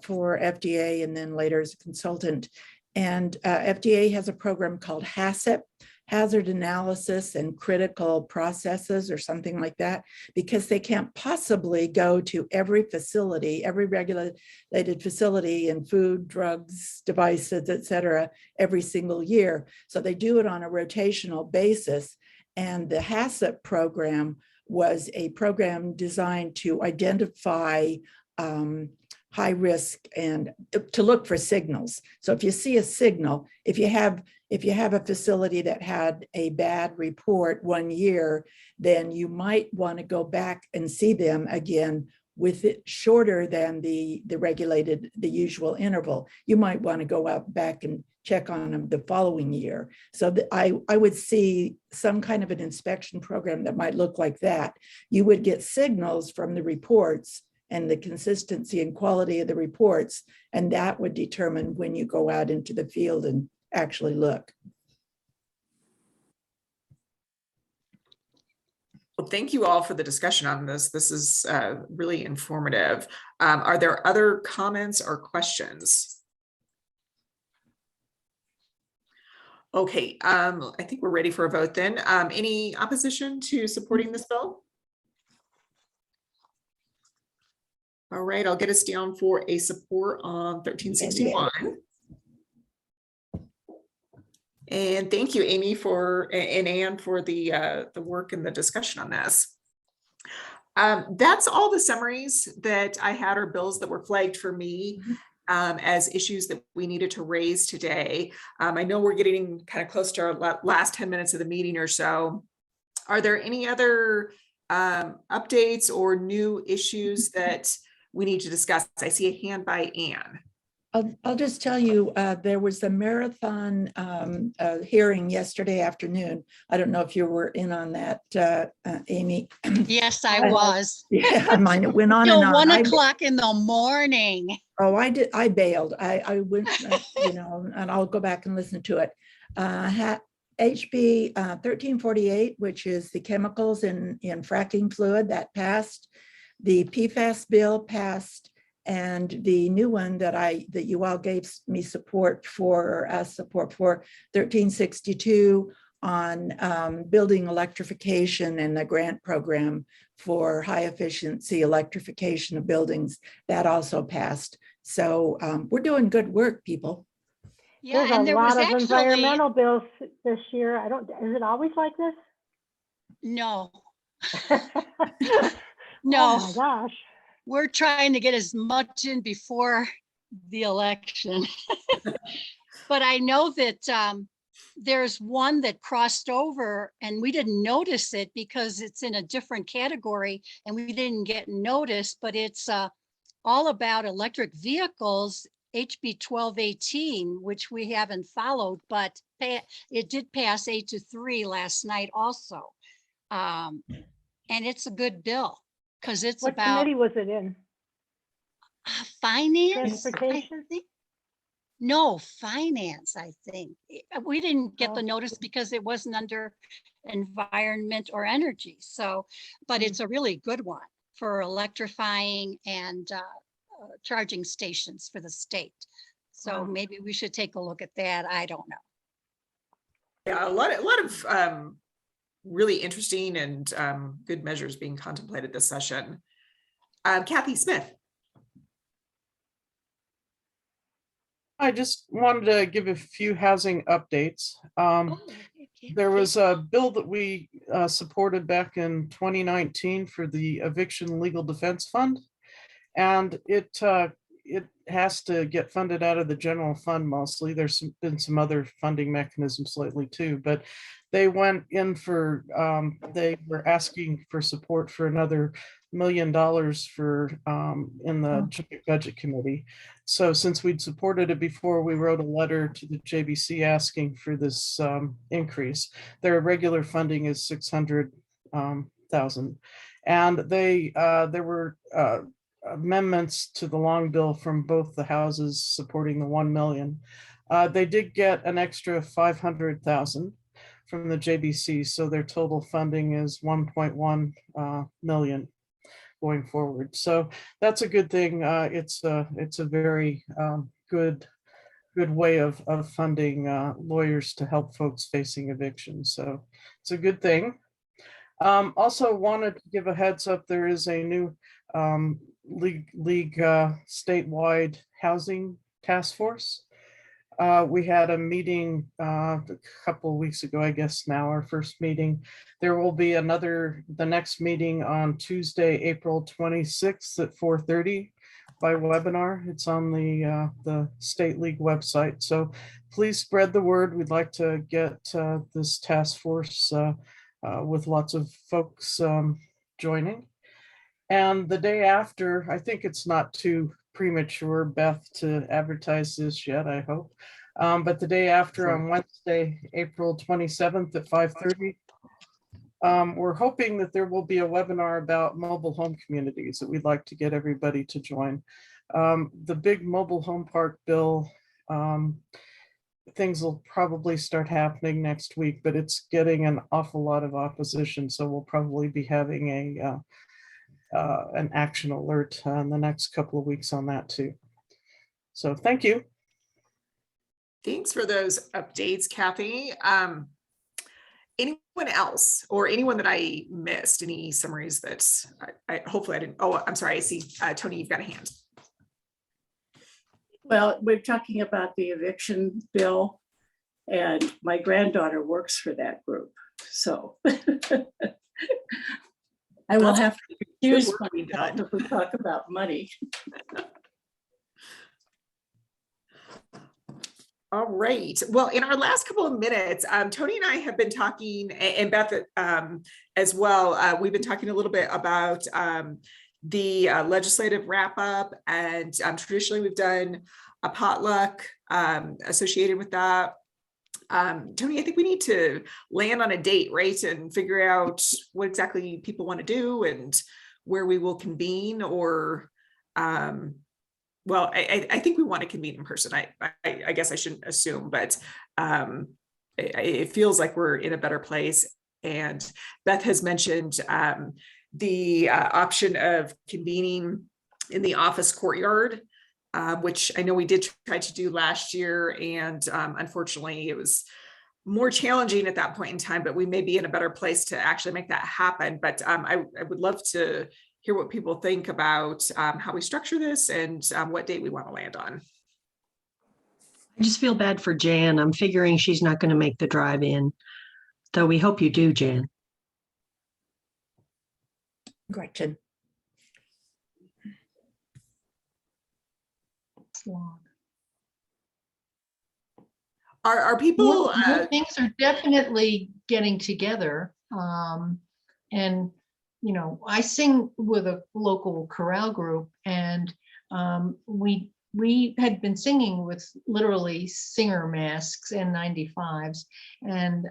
for FDA, and then later as a consultant. And FDA has a program called HACCP, Hazard Analysis and Critical Processes, or something like that, because they can't possibly go to every facility, every regulated facility in food, drugs, devices, et cetera, every single year. So they do it on a rotational basis. And the HACCP program was a program designed to identify high risk and to look for signals. So if you see a signal, if you have a facility that had a bad report 1 year, then you might want to go back and see them again with it shorter than the usual interval. You might want to go out back and check on them the following year. So I would see some kind of an inspection program that might look like that. You would get signals from the reports and the consistency and quality of the reports, and that would determine when you go out into the field and actually look. Well, thank you all for the discussion on this. This is really informative. Are there other comments or questions? Okay, I think we're ready for a vote then. Any opposition to supporting this bill? All right, I'll get us down for a support on 1361. And thank you, Amy, and Anne for the work and the discussion on this. That's all the summaries that I had, or bills that were flagged for me as issues that we needed to raise today. I know we're getting kind of close to our last 10 minutes of the meeting or so. Are there any other updates or new issues that we need to discuss? I see a hand by Anne. I'll just tell you, there was a marathon hearing yesterday afternoon. I don't know if you were in on that, Amy. Yes, I was. Yeah, mine went on Till and on. 1 o'clock in the morning. Oh, I did. I bailed. I went, you know, and I'll go back and listen to it. HB 1348, which is the chemicals in fracking fluid, that passed. The PFAS bill passed, and the new one that you all gave me support for 1362 on building electrification and the grant program for high efficiency electrification of buildings, that also passed. So we're doing good work, people. Yeah, There's and a there was lot of actually, environmental bills this year. Is it always like this? no, Oh no, my gosh. we're trying to get as much in before the election. But I know that there's one that crossed over and we didn't notice it because it's in a different category and we didn't get noticed, but it's all about electric vehicles, HB 1218, which we haven't followed, but it did pass 8-3 last night also. And it's a good bill because it's What about committee was it in? finance. Transportation? I think. No, finance, I think. We didn't get the notice because it wasn't under environment or energy. So, but it's a really good one for electrifying and charging stations for the state. So maybe we should take a look at that. I don't know. Yeah, a lot of really interesting and good measures being contemplated this session. Kathy Smith. I just wanted to give a few housing updates. There was a bill that we supported back in 2019 for the Eviction Legal Defense Fund, and it has to get funded out of the general fund mostly. There's been some other funding mechanisms lately too, but they went in for, they were asking for support for another $1 million for, in the Joint Budget Committee. So since we'd supported it before, we wrote a letter to the JBC asking for this increase. Their regular funding is 600,000. And there were amendments to the long bill from both the houses supporting the 1 million. They did get an extra 500,000 from the JBC, so their total funding is 1.1 million going forward. So that's a good thing. It's a very good way of funding lawyers to help folks facing eviction. So it's a good thing. Also wanted to give a heads up, there is a new league statewide housing task force. We had a meeting a couple of weeks ago, I guess now, our first meeting. There will be the next meeting on Tuesday, April 26th at 4:30 by webinar. It's on the State League website. So please spread the word. We'd like to get this task force with lots of folks joining. And the day after, I think it's not too premature, Beth, to advertise this yet, I hope. But the day after, on Wednesday, April 27th at 5:30, we're hoping that there will be a webinar about mobile home communities that we'd like to get everybody to join. The big mobile home park bill, things will probably start happening next week, but it's getting an awful lot of opposition. So we'll probably be having an action alert in the next couple of weeks on that too. So thank you. Thanks for those updates, Kathy. Anyone else or anyone that I missed, any summaries that I hopefully I didn't, oh, I'm sorry, I see Tony, you've got a hand. Well, we're talking about the eviction bill, and my granddaughter works for that group. So I will have to excuse myself if we talk about money. All right. Well, in our last couple of minutes, Tony and I have been talking, and Beth as well, we've been talking a little bit about the legislative wrap up, and traditionally we've done a potluck associated with that. Tony, I think we need to land on a date, right? And figure out what exactly people want to do and where we will convene, or well, I think we want to convene in person. I guess I shouldn't assume, but it feels like we're in a better place. And Beth has mentioned the option of convening in the office courtyard, which I know we did try to do last year. And unfortunately, it was more challenging at that point in time, but we may be in a better place to actually make that happen. But I would love to hear what people think about how we structure this and what date we want to land on. I just feel bad for Jan. I'm figuring she's not going to make the drive in, though we hope you do, Jan. Gretchen. Are people? Things are definitely getting together, and you know, I sing with a local chorale group, and we had been singing with literally singer masks and 95s, and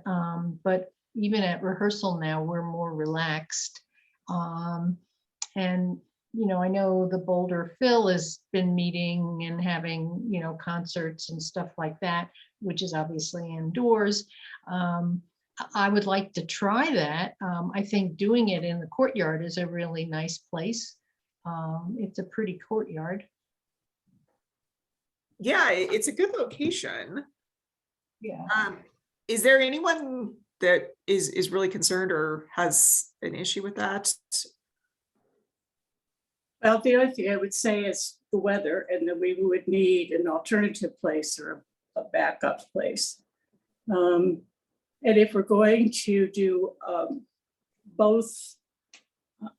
but even at rehearsal now we're more relaxed, and you know, I know the Boulder Phil has been meeting and having, you know, concerts and stuff like that, which is obviously indoors. I would like to try that. I think doing it in the courtyard is a really nice place. It's a pretty courtyard. Yeah, it's a good location. Yeah. Is there anyone that is really concerned or has an issue with that? Well, the other thing I would say is the weather, and that we would need an alternative place or a backup place. And if we're going to do both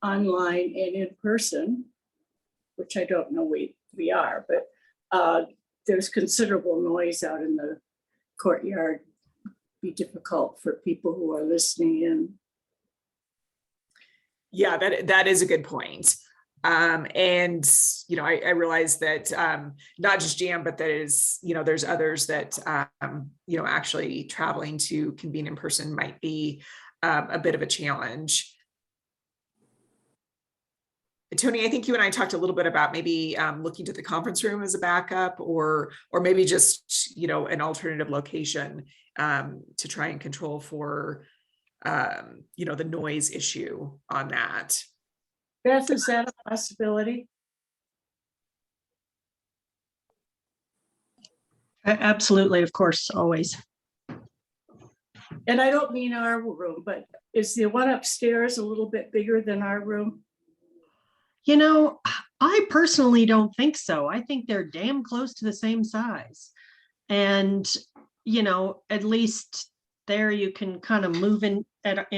online and in person, which I don't know we are, but there's considerable noise out in the courtyard. Be difficult for people who are listening in. Yeah, that is a good point. And, you know, I realize that not just Jan, but that is, you know, there's others that, you know, actually traveling to convene in person might be a bit of a challenge. Tony, I think you and I talked a little bit about maybe looking to the conference room as a backup, or maybe just, you know, an alternative location to try and control for, you know, the noise issue on that. Beth, is that a possibility? Absolutely, of course, always. And I don't mean our room, but is the one upstairs a little bit bigger than our room? You know, I personally don't think so. I think they're damn close to the same size. And, you know, at least there you can kind of move in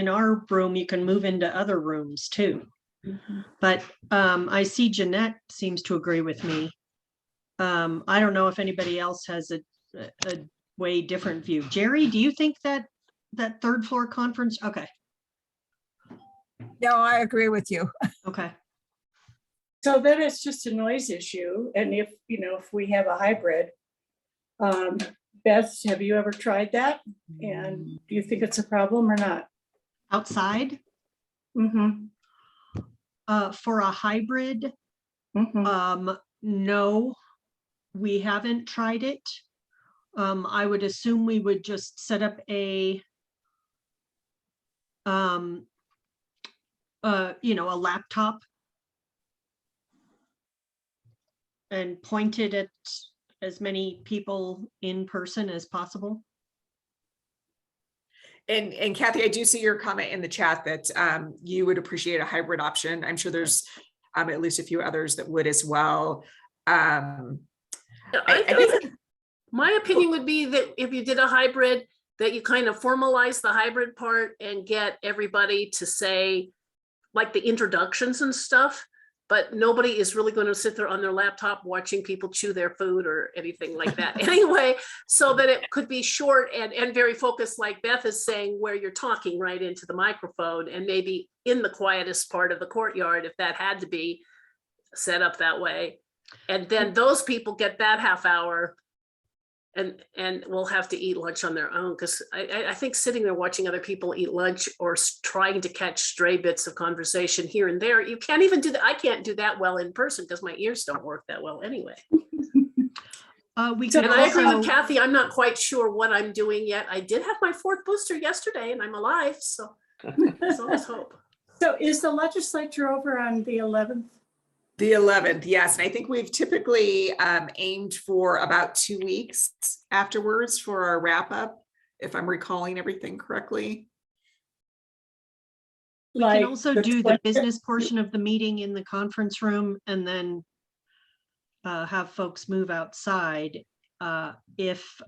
our room, you can move into other rooms too. Mm-hmm. But I see Jeanette seems to agree with me. I don't know if anybody else has a way different view. Jerry, do you think that third floor conference? Okay. No, I agree with you. Okay. So then it's just a noise issue. And if, you know, if we have a hybrid, Beth, have you ever tried that? And do you think it's a problem or not? Outside? Mm-hmm. For a hybrid, Mm-hmm. no, we haven't tried it. I would assume we would just set up a, you know, a laptop and point it at as many people in person as possible. And Kathy, I do see your comment in the chat that you would appreciate a hybrid option. I'm sure there's at least a few others that would as well. I think my opinion would be that if you did a hybrid, that you kind of formalize the hybrid part and get everybody to say like the introductions and stuff, but nobody is really going to sit there on their laptop watching people chew their food or anything like that. Anyway, so that it could be short and very focused, like Beth is saying, where you're talking right into the microphone and maybe in the quietest part of the courtyard, if that had to be set up that way. And then those people get that half hour and will have to eat lunch on their own. Because I think sitting there watching other people eat lunch or trying to catch stray bits of conversation here and there, you can't even do that. I can't do that well in person because my ears don't work that well anyway. We can And I agree also, with Kathy. I'm not quite sure what I'm doing yet. I did have my 4th booster yesterday and I'm alive. So there's always hope. So is the legislature over on the 11th? The 11th, yes. And I think we've typically aimed for about 2 weeks afterwards for our wrap up, if I'm recalling everything correctly. we can also do the business portion of the meeting in the conference room and then have folks move outside if,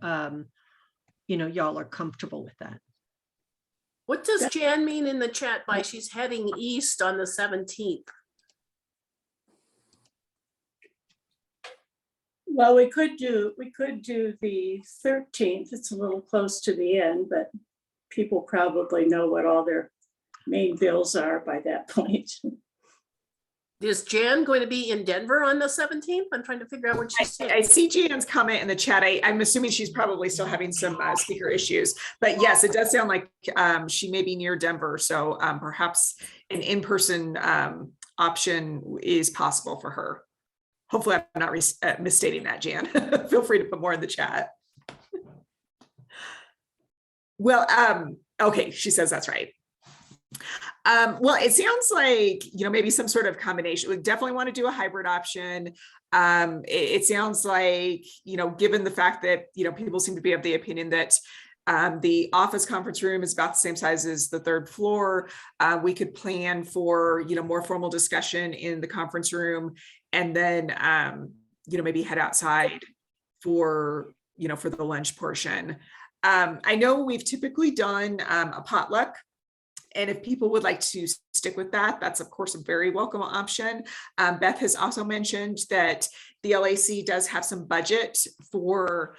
you know, y'all are comfortable with that. What does Jan mean in the chat by she's heading east on the 17th? Well, we could do the 13th. It's a little close to the end, but people probably know what all their main bills are by that point. Is Jan going to be in Denver on the 17th? I'm trying to figure out what she's saying. I see Jan's comment in the chat. I'm assuming she's probably still having some speaker issues, but yes, it does sound like she may be near Denver. So perhaps an in-person option is possible for her. Hopefully I'm not misstating that, Jan. Feel free to put more in the chat. Well, okay, she says that's right. Well, it sounds like, you know, maybe some sort of combination. We definitely want to do a hybrid option. It sounds like, you know, given the fact that, you know, people seem to be of the opinion that the office conference room is about the same size as the 3rd floor. We could plan for, you know, more formal discussion in the conference room and then, you know, maybe head outside for, you know, for the lunch portion. I know we've typically done a potluck. And if people would like to stick with that, that's of course a very welcome option. Beth has also mentioned that the LAC does have some budget for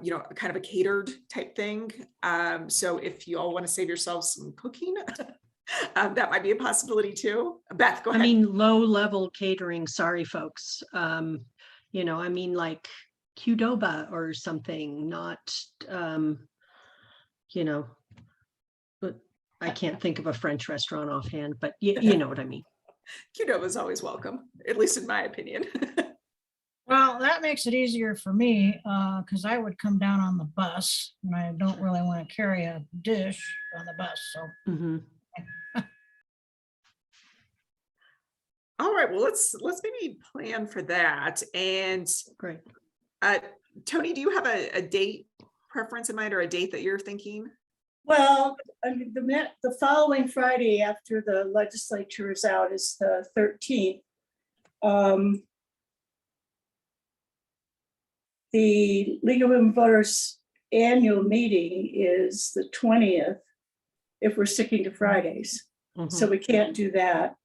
you know, kind of a catered type thing. So if you all want to save yourselves some cooking, that might be a possibility too. Beth, go I ahead. mean, low level catering, sorry, folks. You know, I mean, like Qdoba or something, not, you know, but I can't think of a French restaurant offhand, but you know what I mean. Qdoba is always welcome, at least in my opinion. Well, that makes it easier for me because I would come down on the bus and I don't really want to carry a dish on the bus. So Mhm. All right, well, let's maybe plan for that. And Great. Tony, do you have a date preference in mind or a date that you're thinking? Well, I mean, the following Friday after the legislature is out is the 13th. The League of Women Voters annual meeting is the 20th, if we're sticking to Fridays. So we can't do that.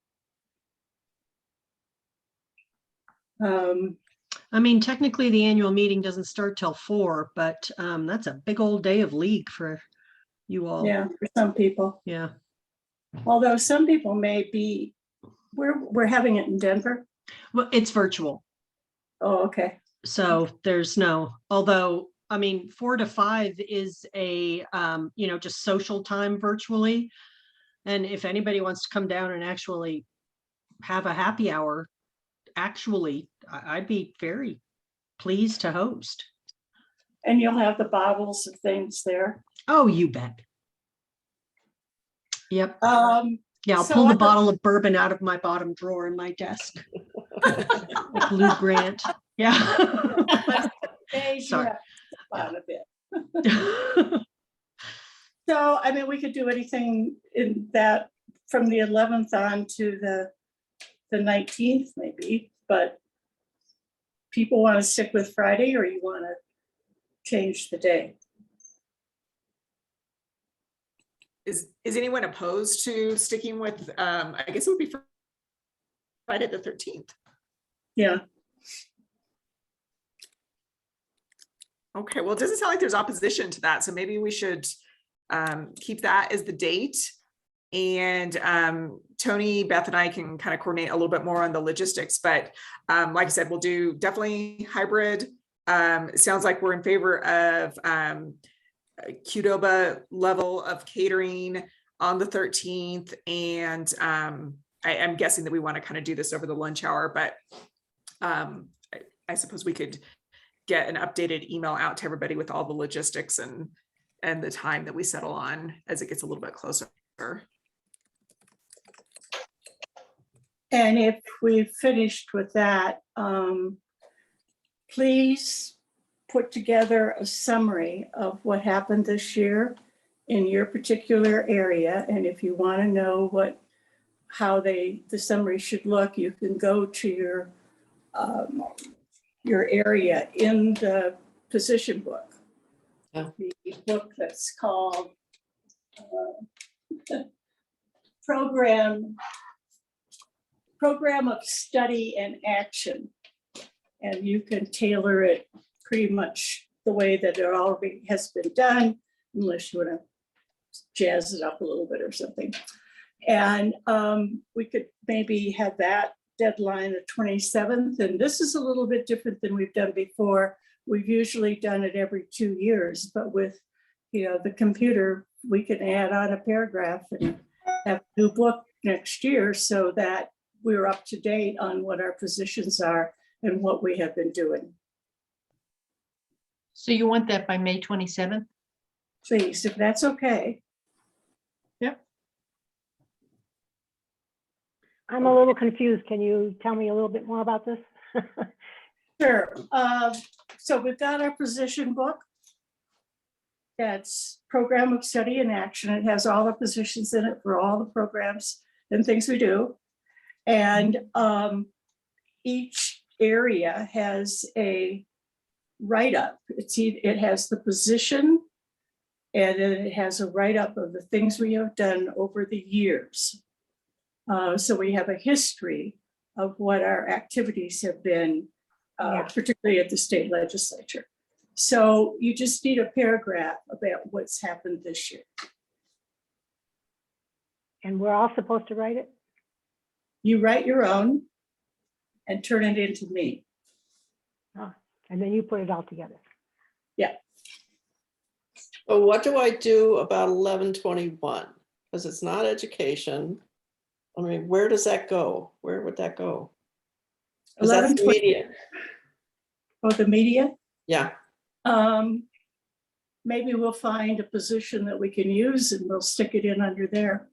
I mean, technically the annual meeting doesn't start till 4, but that's a big old day of league for you all. Yeah, for some people. Yeah. Although some people may be, we're having it in Denver. Well, it's virtual. Oh, okay. So there's no, although, I mean, 4 to 5 is a, you know, just social time virtually. And if anybody wants to come down and actually have a happy hour, actually, I'd be very pleased to host. And you'll have the bottles of things there. Oh, you bet. Yep. Yeah, I'll so pull the I- bottle of bourbon out of my bottom drawer in my desk. Like Lou Grant. Yeah. Days you Sorry. have to fun a bit. So, I mean, we could do anything in that from the 11th on to the 19th maybe, but people want to stick with Friday or you want to change the day? Is anyone opposed to sticking with, I guess it would be Friday the 13th. Yeah. Okay, well, it doesn't sound like there's opposition to that. So maybe we should keep that as the date. And Tony, Beth, and I can kind of coordinate a little bit more on the logistics. But like I said, we'll do definitely hybrid. It sounds like we're in favor of Qdoba level of catering on the 13th. And I'm guessing that we want to kind of do this over the lunch hour, but I suppose we could get an updated email out to everybody with all the logistics and the time that we settle on as it gets a little bit closer. And if we've finished with that, please put together a summary of what happened this year in your particular area. And if you want to know how the summary should look, you can go to your area in the position book. Oh. The book that's called Program of Study and Action. And you can tailor it pretty much the way that it already has been done, unless you want to jazz it up a little bit or something. And we could maybe have that deadline the 27th. And this is a little bit different than we've done before. We've usually done it every 2 years, but with, the computer, we can add on a paragraph and have a new book next year so that we're up to date on what our positions are and what we have been doing. So you want that by May 27th? Please, if that's okay. Yep. I'm a little confused. Can you tell me a little bit more about this? Sure. So we've got our position book. That's Program of Study and Action. It has all the positions in it for all the programs and things we do. And each area has a write-up. It has the position, and then it has a write-up of the things we have done over the years. So we have a history of what our activities have been, Yeah. particularly at the state legislature. So you just need a paragraph about what's happened this year. And we're all supposed to write it? You write your own and turn it into me. Oh, and then you put it all together. But what do I do about 1121? Because it's not education. I mean, where does that go? Where would that go? 'Cause that's the 1120. media. Oh, the media? Yeah, Maybe we'll find a position that we can use and we'll stick it in under there.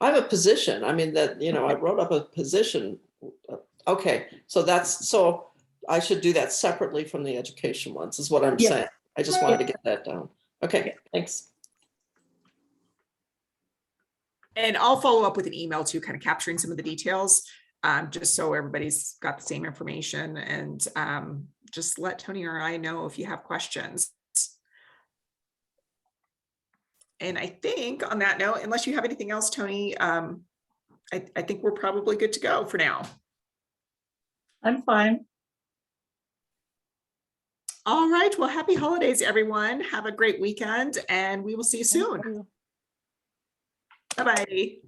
I have a position. I mean, that, you know, I wrote up a position. Okay, so I should do that separately from the education ones, is what I'm Yes. saying. I just wanted to get that down. Okay, thanks. And I'll follow up with an email too, kind of capturing some of the details, just so everybody's got the same information, and just let Tony or I know if you have questions. And I think on that note, unless you have anything else, Tony, I think we're probably good to go for now. I'm fine. All right, well, happy holidays, everyone. Have a great weekend, and we will see you soon. Thank you. Bye-bye.